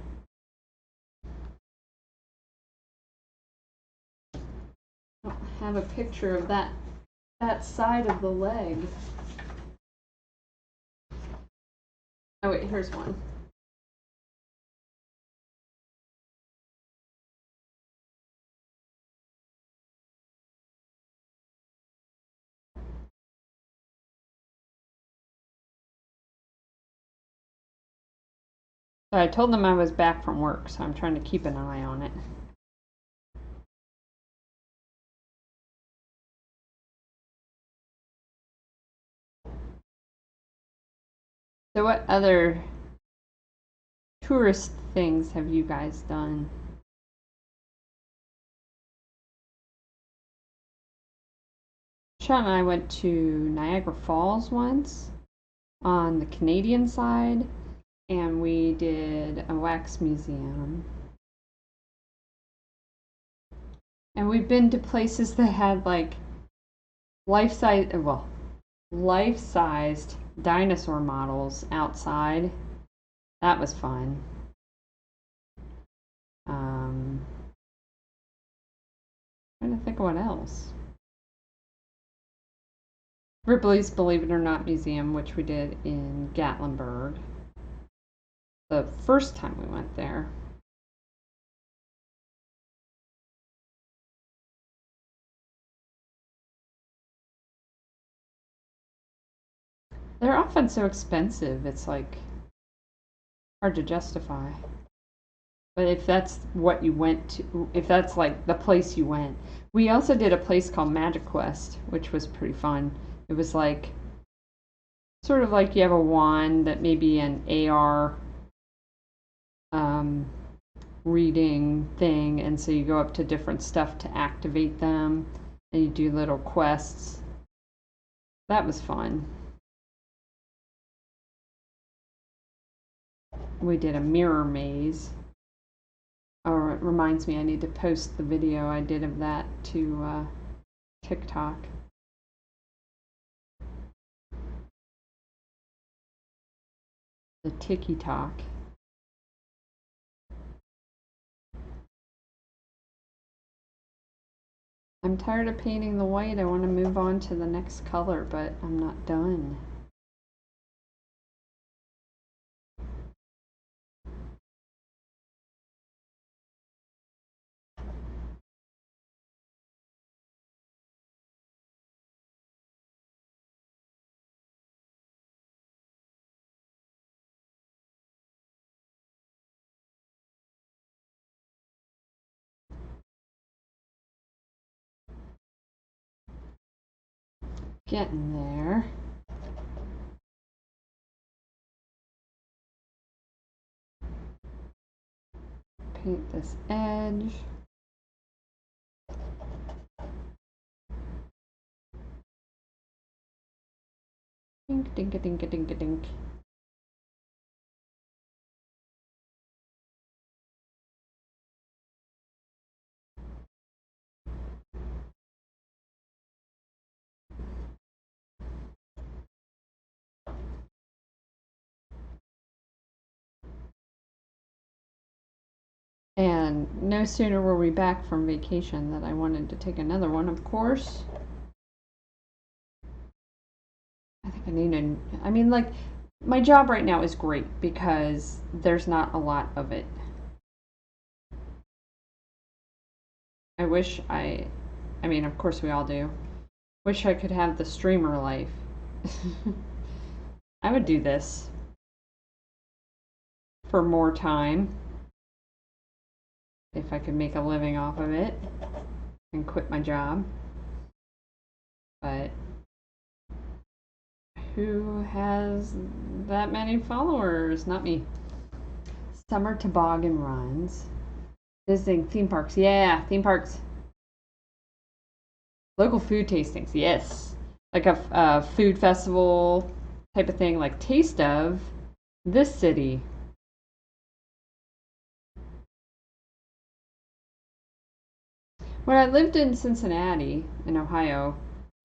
I don't have a picture of that side of the leg. Oh wait, here's one. So I told them I was back from work, so I'm trying to keep an eye on it. So what other tourist things have you guys done? Sean and I went to Niagara Falls once on the Canadian side, and we did a wax museum. And we've been to places that had like life-sized dinosaur models outside. That was fun. Trying to think of what else. Ripley's Believe It or Not Museum, which we did in Gatlinburg the first time we went there. They're often so expensive, it's like hard to justify. But if that's what you went to, if that's like the place you went. We also did a place called Magic Quest, which was pretty fun. It was like, sort of like you have a wand that may be an AR reading thing, and so you go up to different stuff to activate them, and you do little quests. That was fun. We did a mirror maze. Oh, it reminds me, I need to post the video I did of that to TikTok. The Tiki Talk. I'm tired of painting the white. I want to move on to the next color, but I'm not done. Getting there. Paint this edge. Dink, dink, dink, dink, dink. And no sooner were we back from vacation that I wanted to take another one, of course. I think I need I mean, like, my job right now is great because there's not a lot of it. I wish I mean, of course we all do. Wish I could have the streamer life. I would do this for more time if I could make a living off of it and quit my job. But who has that many followers? Not me. Summer toboggan runs. Visiting theme parks. Yeah, theme parks. Local food tastings. Yes. Like a food festival type of thing, like Taste of this city. When I lived in Cincinnati, in Ohio,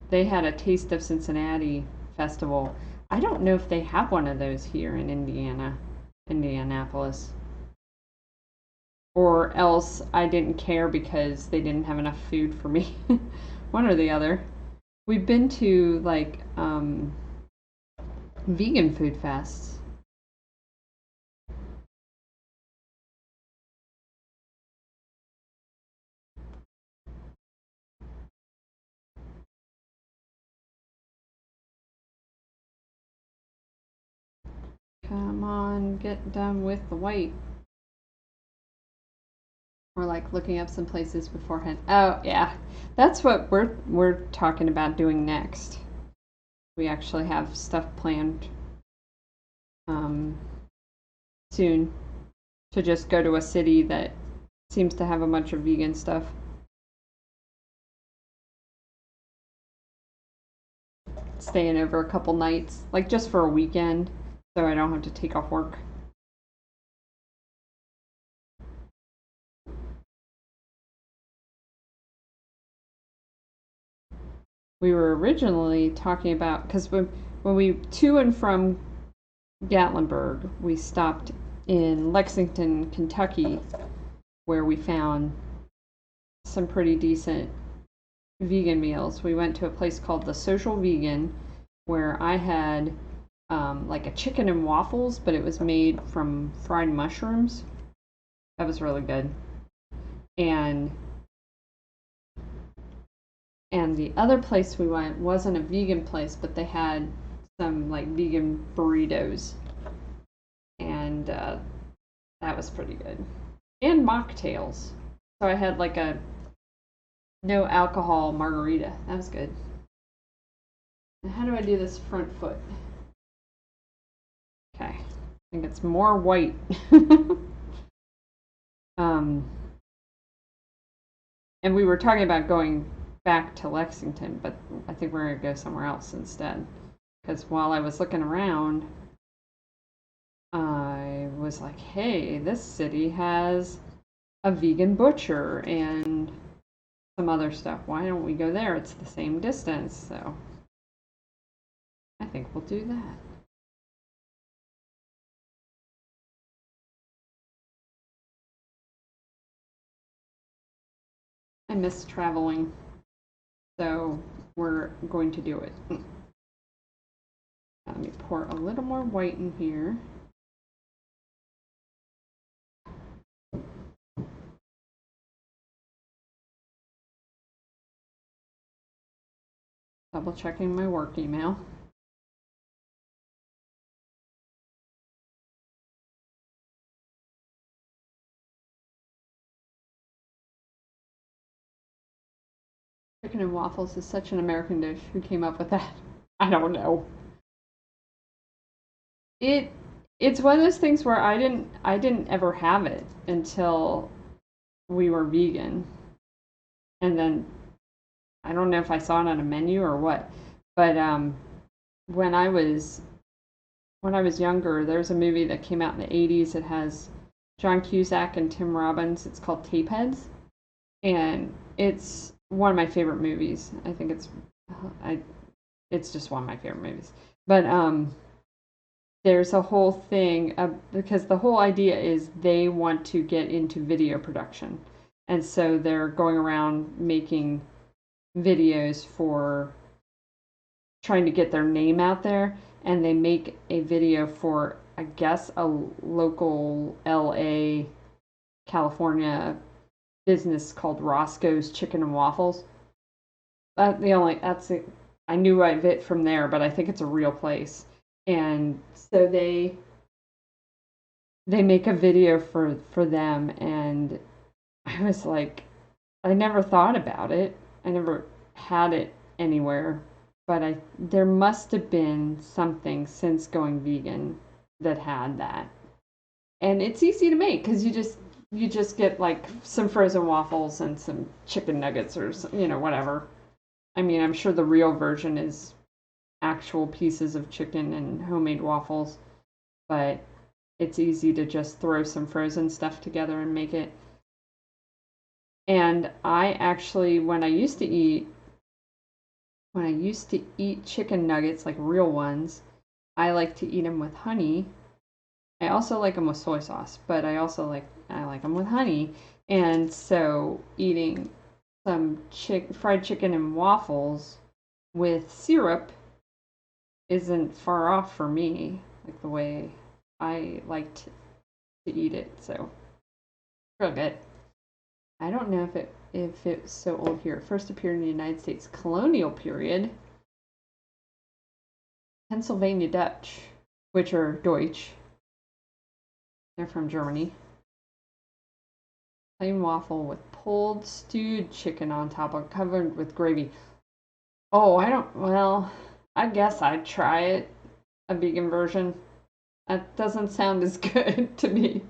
they had a Taste of Cincinnati festival. I don't know if they have one of those here in Indianapolis. Or else I didn't care because they didn't have enough food for me. One or the other. We've been to like vegan food fests. Come on, get done with the white. Or like looking up some places beforehand. Oh yeah, that's what we're talking about doing next. We actually have stuff planned soon to just go to a city that seems to have a bunch of vegan stuff. staying over a couple nights, like just for a weekend, so I don't have to take off work. We were originally talking about, because when we to and from Gatlinburg, we stopped in Lexington, Kentucky, where we found some pretty decent vegan meals. We went to a place called the Social Vegan, where I had like a chicken and waffles, but it was made from fried mushrooms. That was really good. And the other place we went wasn't a vegan place, but they had some like vegan burritos, and that was pretty good. And mocktails. So I had like a no alcohol margarita. That was good. And how do I do this front foot? Okay. I think it's more white. And we were talking about going back to Lexington, but I think we're going to go somewhere else instead. Because while I was looking around, I was like, hey, this city has a vegan butcher and some other stuff. Why don't we go there? It's the same distance, so I think we'll do that. I miss traveling, so we're going to do it. Let me pour a little more white in here. Double checking my work email. Chicken and waffles is such an American dish. Who came up with that? I don't know. It's one of those things where I didn't ever have it until we were vegan. And then I don't know if I saw it on a menu or what, but when I was younger, there's a movie that came out in the 80s. It has John Cusack and Tim Robbins. It's called Tapeheads, and it's one of my favorite movies. I think it's just one of my favorite movies. But there's a whole thing because the whole idea is they want to get into video production, and so they're going around making videos for trying to get their name out there, and they make a video for, I guess, a local LA, California business called Roscoe's Chicken and Waffles. I knew of it from there, but I think it's a real place. And so they make a video for them, and I was like, I never thought about it. I never had it anywhere, but there must have been something since going vegan that had that. And it's easy to make because you just get like some frozen waffles and some chicken nuggets or whatever. I mean, I'm sure the real version is actual pieces of chicken and homemade waffles, but it's easy to just throw some frozen stuff together and make it. And I actually, when I used to eat chicken nuggets, like real ones, I like to eat them with honey. I also like them with soy sauce, but I like them with honey. And so eating some fried chicken and waffles with syrup isn't far off for me, like the way I like to eat it. So real good. I don't know if it's so old here. It first appeared in the United States colonial period. Pennsylvania Dutch, which are Deutsch. They're from Germany. Plain waffle with pulled stewed chicken on top of covered with gravy. Oh, I guess I'd try it. A vegan version. That doesn't sound as good to me.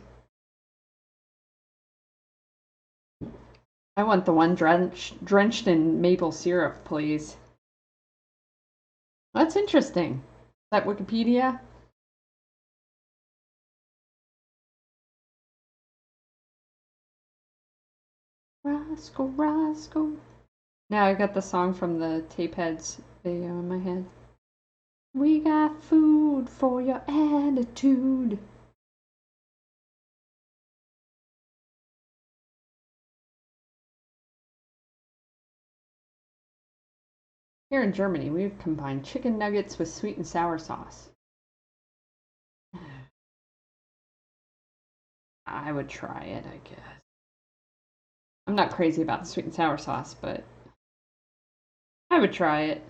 I want the one drenched in maple syrup, please. That's interesting. Is that Wikipedia? Roscoe, Roscoe. Now I got the song from the Tapeheads video in my head. We got food for your attitude. Here in Germany, we combine chicken nuggets with sweet and sour sauce. I would try it, I guess. I'm not crazy about the sweet and sour sauce, but I would try it.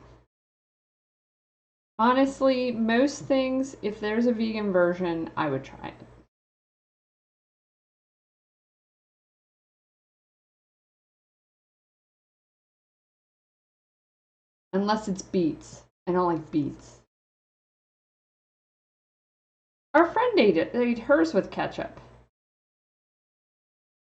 Honestly, most things, if there's a vegan version, I would try it. Unless it's beets. I don't like beets. Our friend ate hers with ketchup.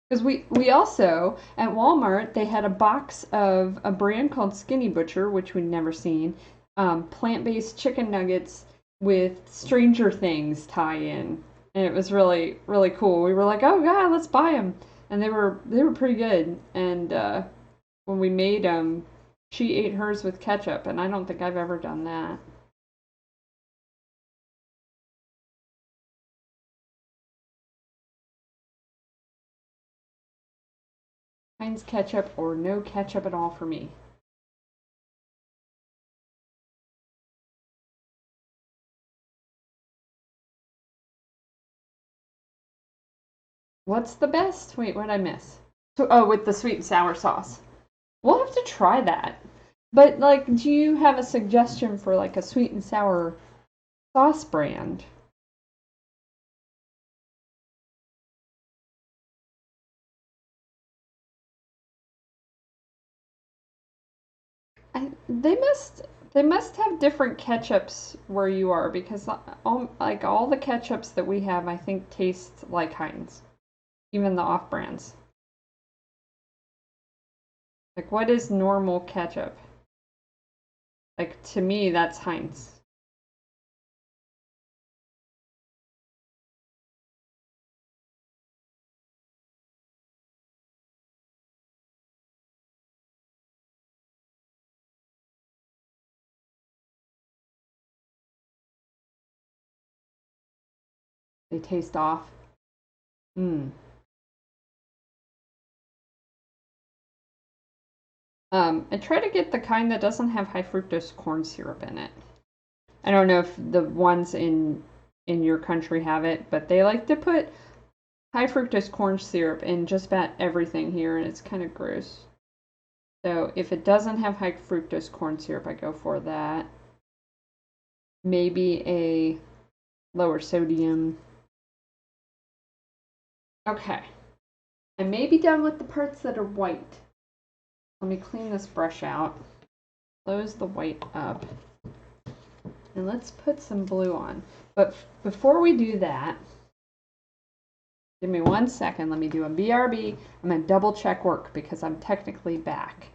Because we also, at Walmart, they had a box of a brand called Skinny Butcher, which we'd never seen, plant-based chicken nuggets with Stranger Things tie-in. And it was really, really cool. We were like, oh god, let's buy them. And they were pretty good. And when we made them, she ate hers with ketchup, and I don't think I've ever done that. Heinz ketchup or no ketchup at all for me. What's the best? Wait, what did I miss? So, oh, with the sweet and sour sauce. We'll have to try that. But, like, do you have a suggestion for, like, a sweet and sour sauce brand? They must have different ketchups where you are because all the ketchups that we have I think taste like Heinz, even the off brands. Like what is normal ketchup? Like to me that's Heinz. They taste off. Mm. I try to get the kind that doesn't have high fructose corn syrup in it. I don't know if the ones in your country have it, but they like to put high fructose corn syrup in just about everything here, and it's kind of gross. So if it doesn't have high fructose corn syrup, I go for that. Maybe a lower sodium. Okay. I may be done with the parts that are white. Let me clean this brush out. Close the white up. And let's put some blue on. But before we do that, give me 1 second. Let me do a BRB. I'm going to double check work because I'm technically back.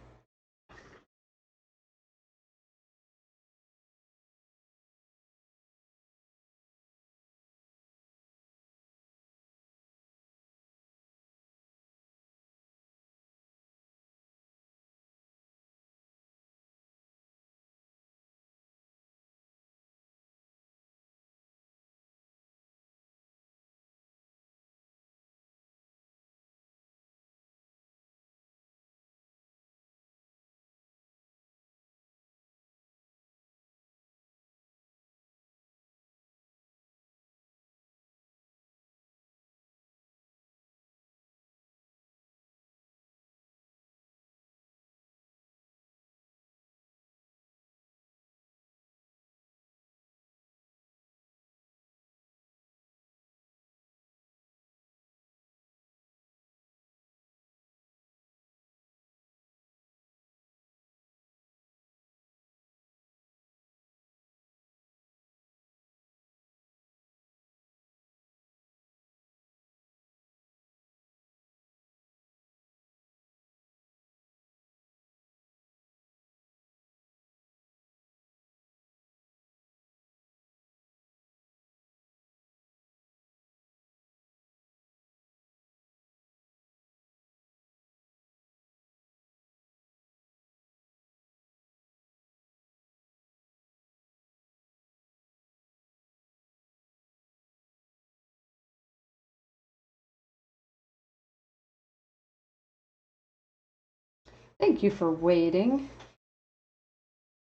Thank you for waiting.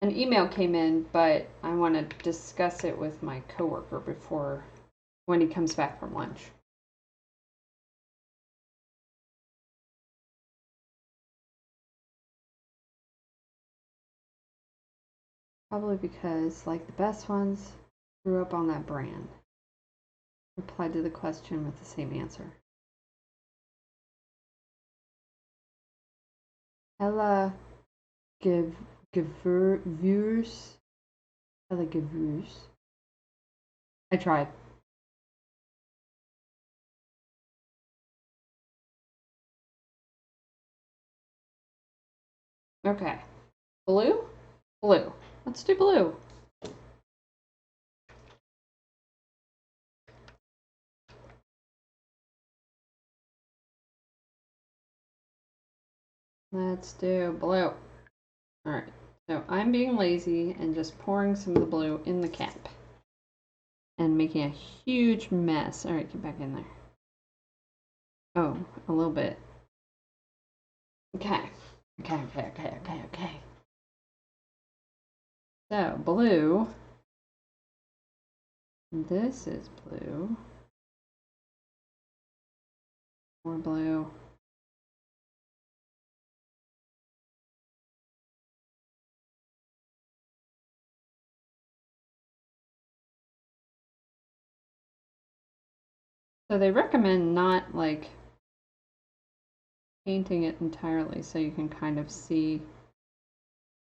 An email came in, but I want to discuss it with my coworker before when he comes back from lunch. Probably because, like the best ones, grew up on that brand. Replied to the question with the same answer. Hella Gewürz. Hella Gewürz. I tried. Okay. Blue? Blue. Let's do blue. Let's do blue. Alright. So I'm being lazy and just pouring some of the blue in the cap. And making a huge mess. Alright, get back in there. Oh, a little bit. Okay. Okay. So, blue. This is blue. More blue. So they recommend not like painting it entirely so you can kind of see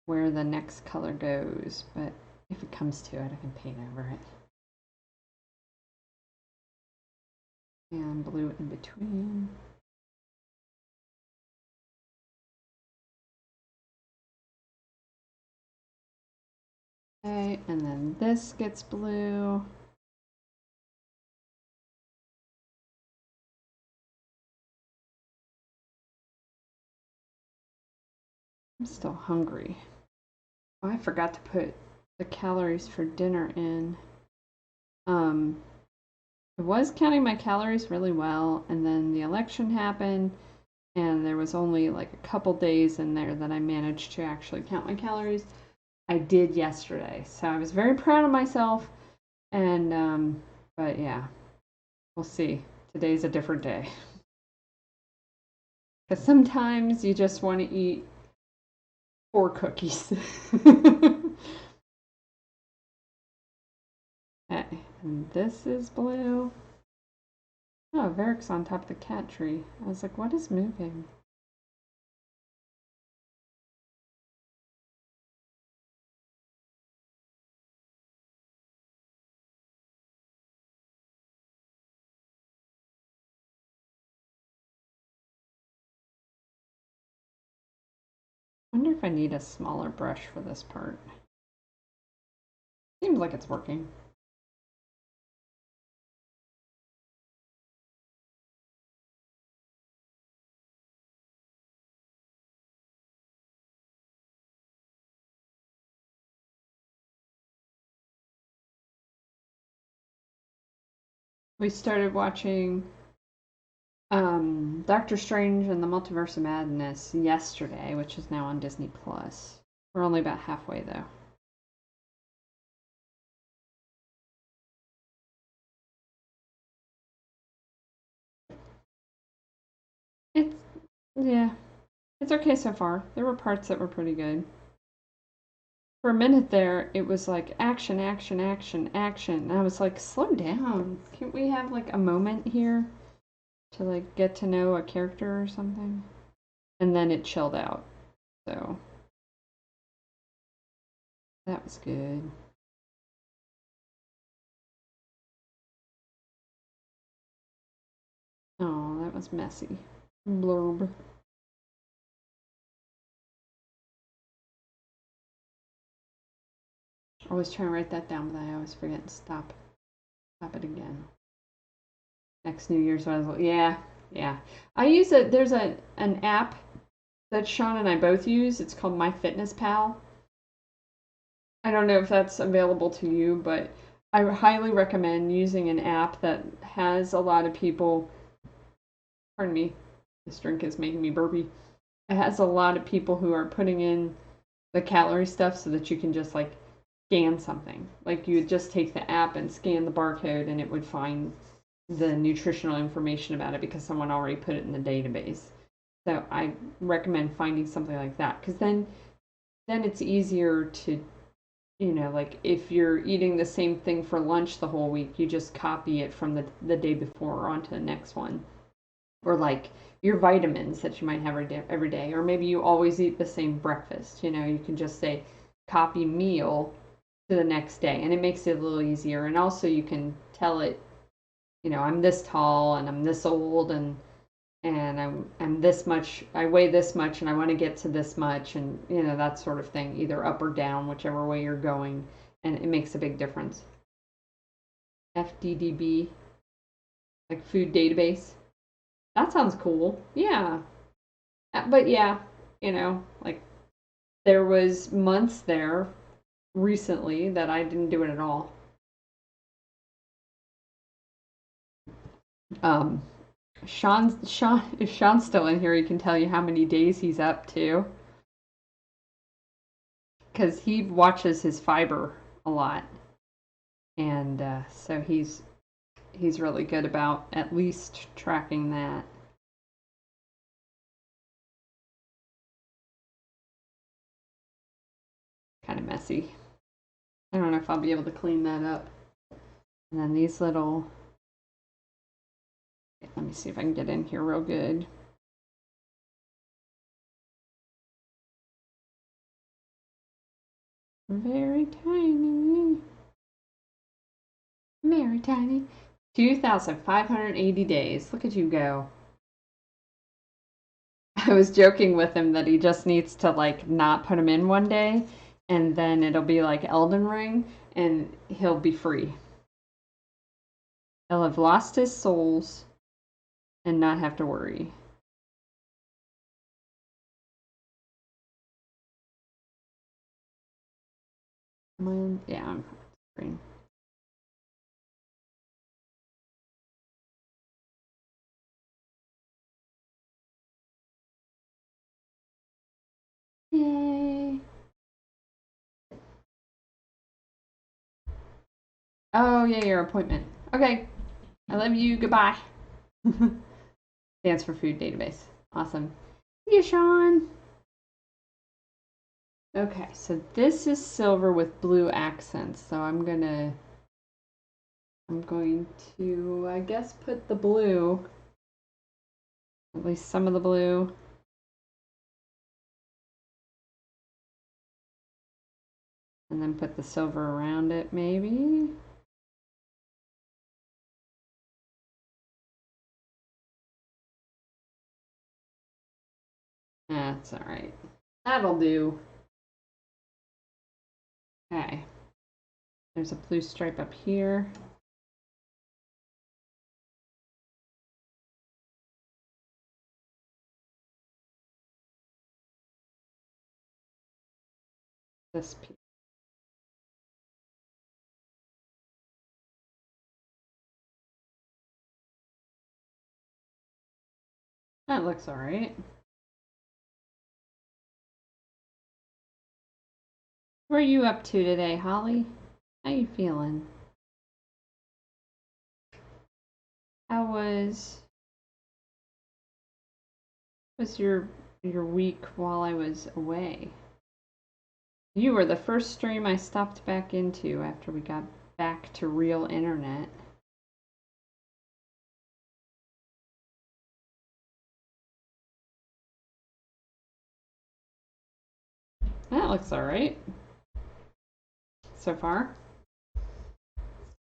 where the next color goes, but if it comes to it, I can paint over it. And blue in between. Okay, and then this gets blue. I'm still hungry. Oh, I forgot to put the calories for dinner in. I was counting my calories really well, and then the election happened, and there was only like a couple days in there that I managed to actually count my calories. I did yesterday, so I was very proud of myself, and but yeah, we'll see. Today's a different day. Because sometimes you just want to eat 4 cookies. Okay, and this is blue. Oh, Varric's on top of the cat tree. I was like, what is moving? I wonder if I need a smaller brush for this part. Seems like it's working. We started watching Doctor Strange and the Multiverse of Madness yesterday, which is now on Disney Plus. We're only about halfway though. It's yeah, it's okay so far. There were parts that were pretty good. For a minute there, it was like action. And I was like, slow down. Can't we have like a moment here to like get to know a character or something? And then it chilled out. So that was good. Oh, that was messy. Blurb. I was trying to write that down, but I always forget to stop it again. Next New Year's resolution. Yeah. I use it. There's an app that Sean and I both use. It's called MyFitnessPal. I don't know if that's available to you, but I highly recommend using an app that has a lot of people. Pardon me. This drink is making me burpy. it has a lot of people who are putting in the calorie stuff so that you can just like scan something. Like you would just take the app and scan the barcode and it would find the nutritional information about it because someone already put it in the database. So I recommend finding something like that because then it's easier to, like if you're eating the same thing for lunch the whole week, you just copy it from the day before onto the next one. Or like your vitamins that you might have every day, or maybe you always eat the same breakfast. You can just say copy meal to the next day, and it makes it a little easier. And also you can tell it, I'm this tall and I'm this old and I'm this much, I weigh this much and I want to get to this much, and that sort of thing, either up or down, whichever way you're going, and it makes a big difference. FDDB, like food database. That sounds cool. Yeah. But yeah, like there was months there recently that I didn't do it at all. Um, if Sean's still in here, he can tell you how many days he's up to. Because he watches his fiber a lot. And so he's really good about at least tracking that. Kind of messy. I don't know if I'll be able to clean that up. And then these little, let me see if I can get in here real good. Very tiny. Very tiny. 2,580 days. Look at you go. I was joking with him that he just needs to like not put him in one day and then it'll be like Elden Ring and he'll be free. He'll have lost his souls and not have to worry. Yeah, I'm free. Yay. Oh, yeah, your appointment. Okay. I love you. Goodbye. Dance for Food database. Awesome. See you, Sean. Okay, so this is silver with blue accents. So I'm going to, I guess, put the blue, at least some of the blue. And then put the silver around it, maybe. That's all right. That'll do. Okay. There's a blue stripe up here. This piece. That looks all right. What are you up to today, Holly? How you feeling? How was your week while I was away? You were the first stream I stopped back into after we got back to real internet. That looks all right so far.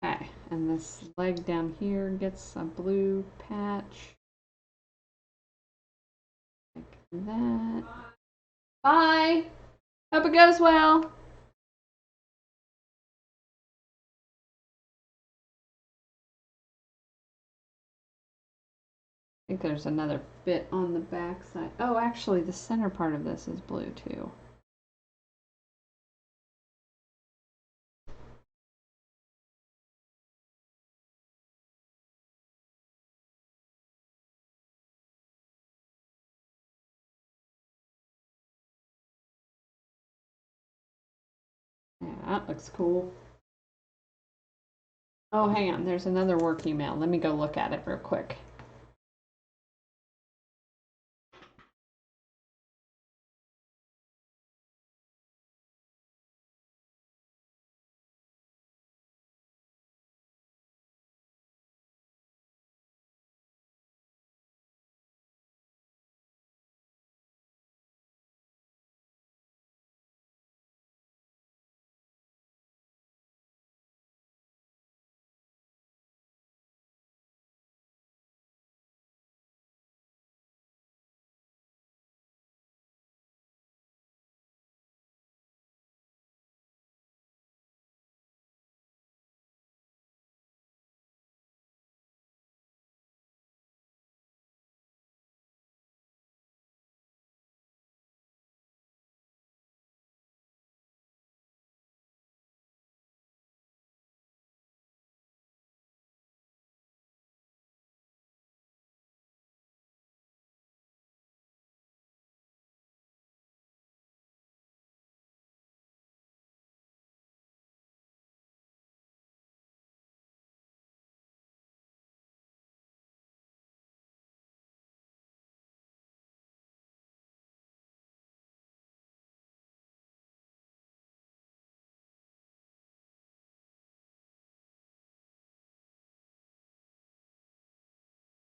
Okay, and this leg down here gets a blue patch. Like that. Bye! Hope it goes well! I think there's another bit on the back side. Oh, actually, the center part of this is blue too. That looks cool. Oh, hang on. There's another work email. Let me go look at it real quick.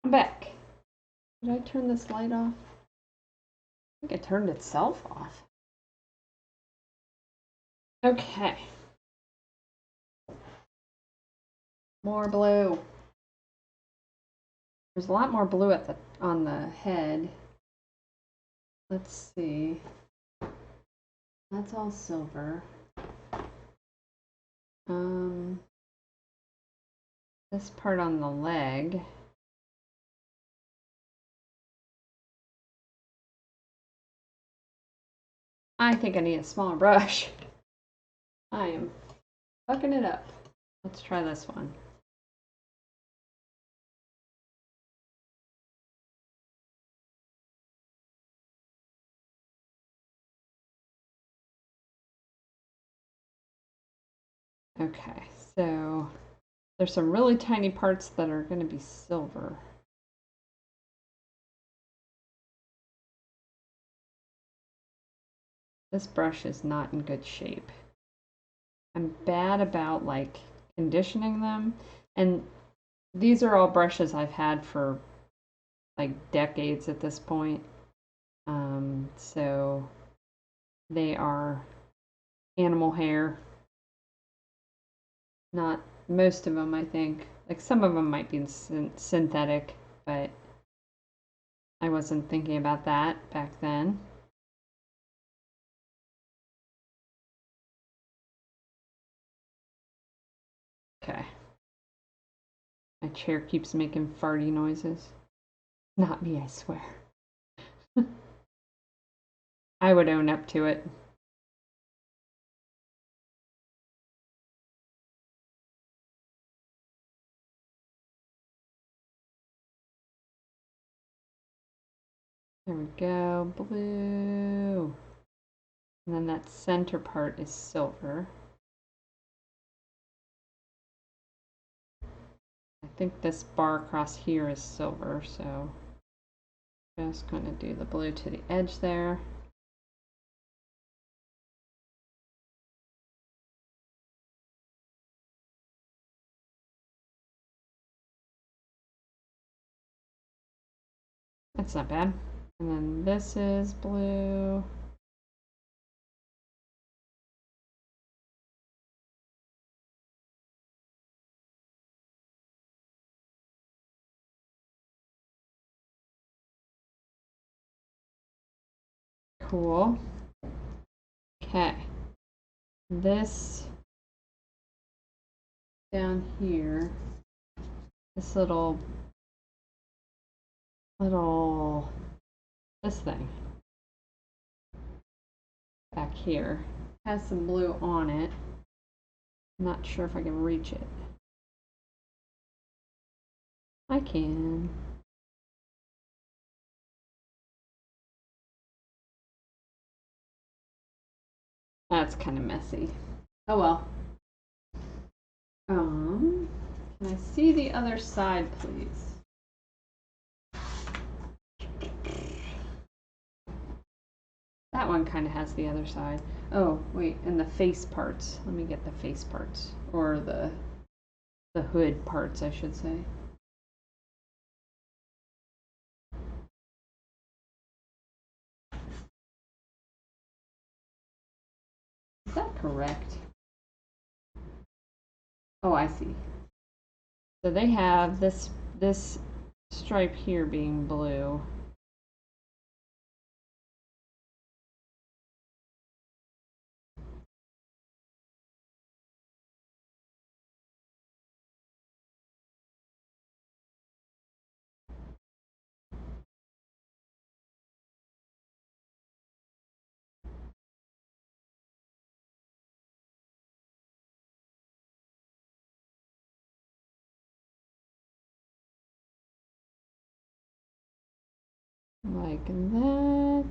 I'm back. Did I turn this light off? I think it turned itself off. Okay. More blue. There's a lot more blue at the on the head. Let's see. That's all silver. This part on the leg. I think I need a smaller brush. I am fucking it up. Let's try this one. Okay, so there's some really tiny parts that are going to be silver. This brush is not in good shape. I'm bad about like conditioning them, and these are all brushes I've had for like decades at this point. So they are animal hair. Not most of them, I think. Like some of them might be synthetic, but I wasn't thinking about that back then. Okay. My chair keeps making farty noises. Not me, I swear. I would own up to it. There we go, blue. And then that center part is silver. I think this bar across here is silver, so just going to do the blue to the edge there. That's not bad. And then this is blue. Cool. Okay. This down here, this this thing back here has some blue on it. I'm not sure if I can reach it. I can. That's kind of messy. Oh well. Can I see the other side, please? That one kind of has the other side. Oh, wait, and the face parts. Let me get the face parts. Or the hood parts, I should say. Is that correct? Oh, I see. So they have this stripe here being blue. Like that.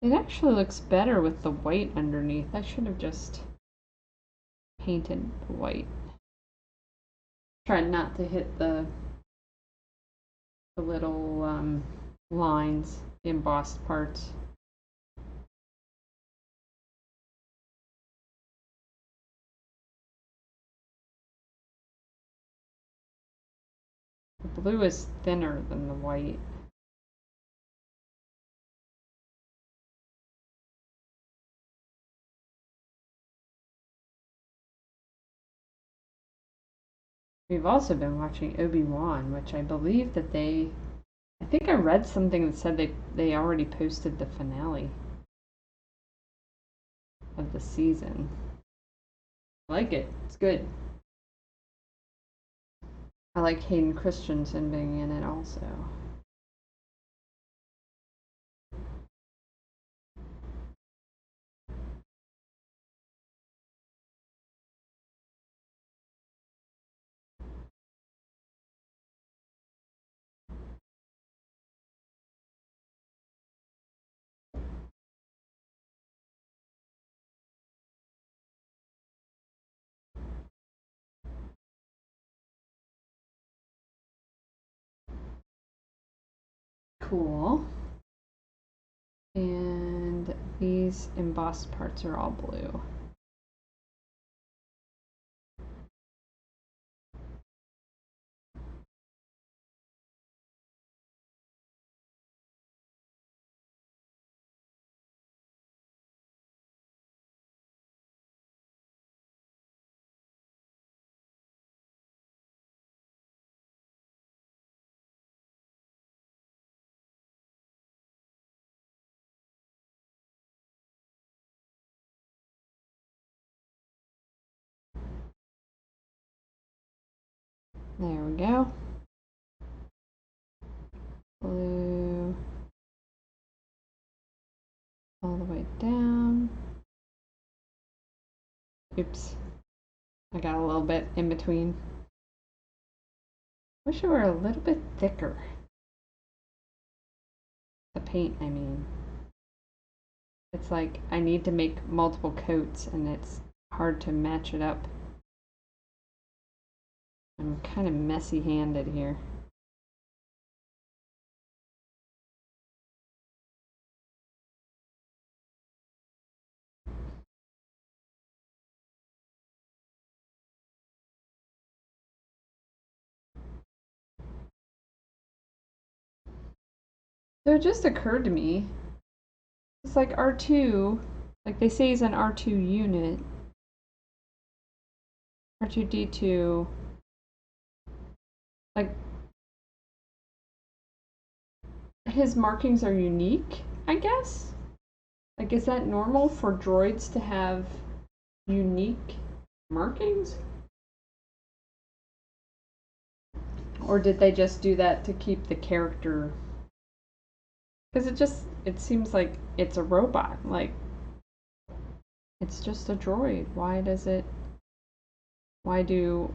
It actually looks better with the white underneath. I should have just painted the white. Tried not to hit the little lines, the embossed parts. The blue is thinner than the white. We've also been watching Obi-Wan, which I believe that I think I read something that said they already posted the finale of the season. I like it. It's good. I like Hayden Christensen being in it also. Cool. And these embossed parts are all blue. There we go. Blue all the way down. Oops. I got a little bit in between. Wish it were a little bit thicker. The paint, I mean. It's like I need to make multiple coats and it's hard to match it up. I'm kind of messy handed here. So it just occurred to me, it's like R2, like they say he's an R2 unit. R2-D2, like his markings are unique, I guess? Like, is that normal for droids to have unique markings? Or did they just do that to keep the character? Because it seems like it's a robot. Like, it's just a droid. Why do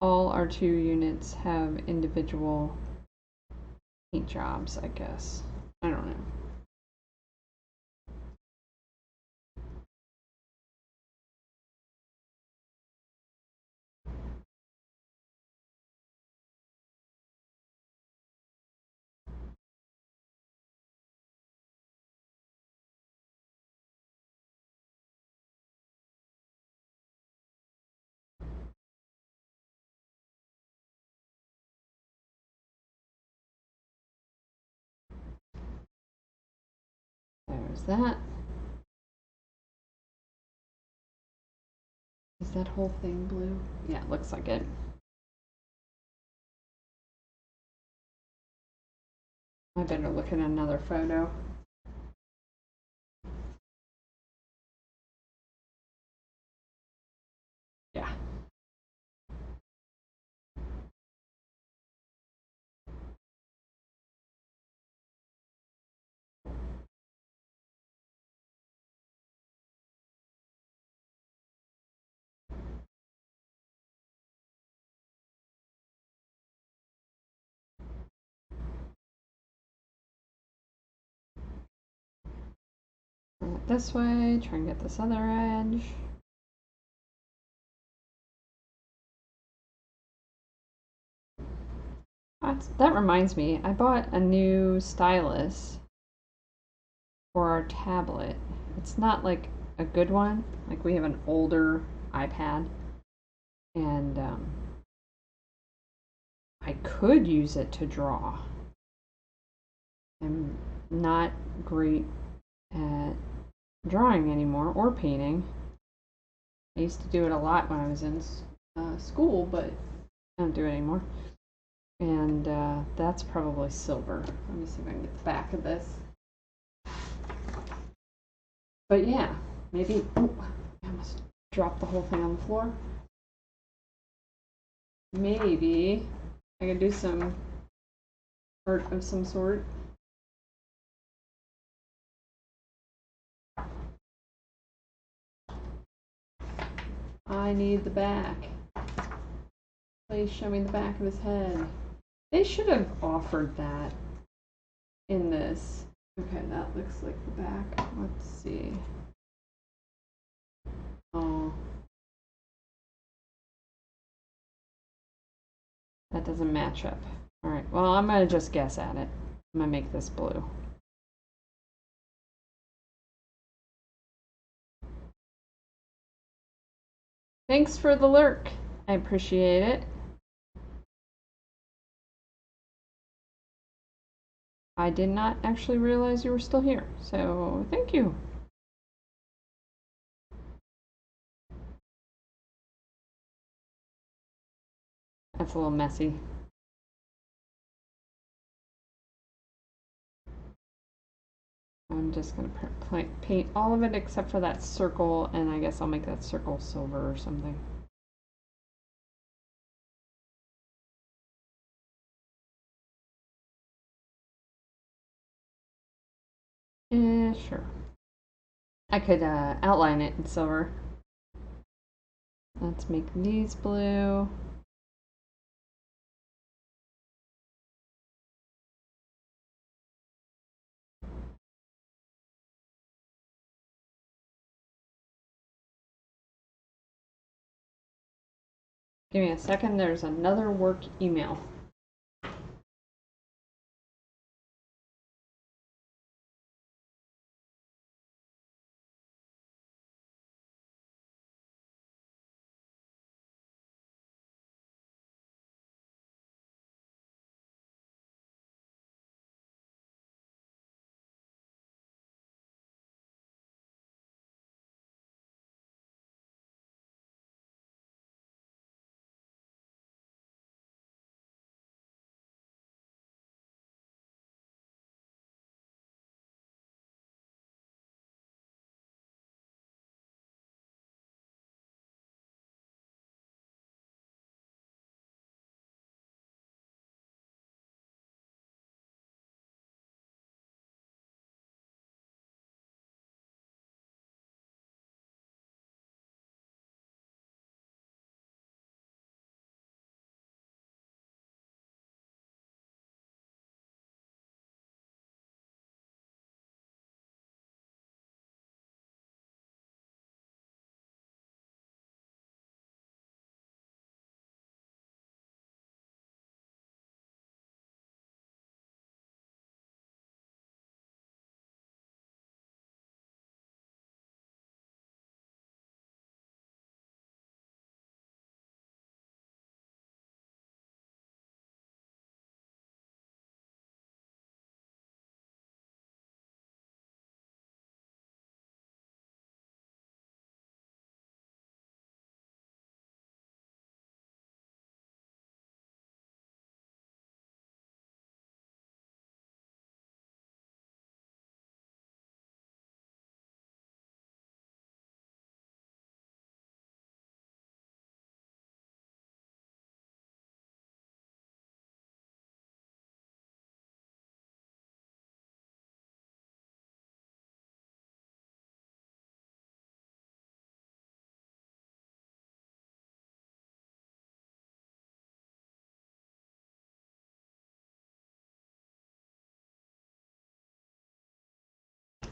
all R2 units have individual paint jobs, I guess? I don't know. There's that. Is that whole thing blue? Yeah, it looks like it. I better look at another photo. Yeah. Bring it this way, try and get this other edge. That reminds me, I bought a new stylus for our tablet. It's not like a good one. Like we have an older iPad, and I could use it to draw. I'm not great at drawing anymore or painting. I used to do it a lot when I was in school, but I don't do it anymore. And that's probably silver. Let me see if I can get the back of this. But yeah, maybe. Oh, I almost dropped the whole thing on the floor. Maybe I could do some art of some sort. I need the back. Please show me the back of his head. They should have offered that in this. Okay, that looks like the back. Let's see. Oh. That doesn't match up. Alright, well, I'm going to just guess at it. I'm going to make this blue. Thanks for the lurk. I appreciate it. I did not actually realize you were still here, so thank you. That's a little messy. I'm just going to paint all of it except for that circle, and I guess I'll make that circle silver or something. Sure. I could outline it in silver. Let's make these blue. Give me a second, there's another work email.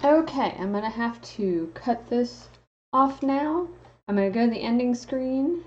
Okay, I'm gonna have to cut this off now. I'm gonna go to the ending screen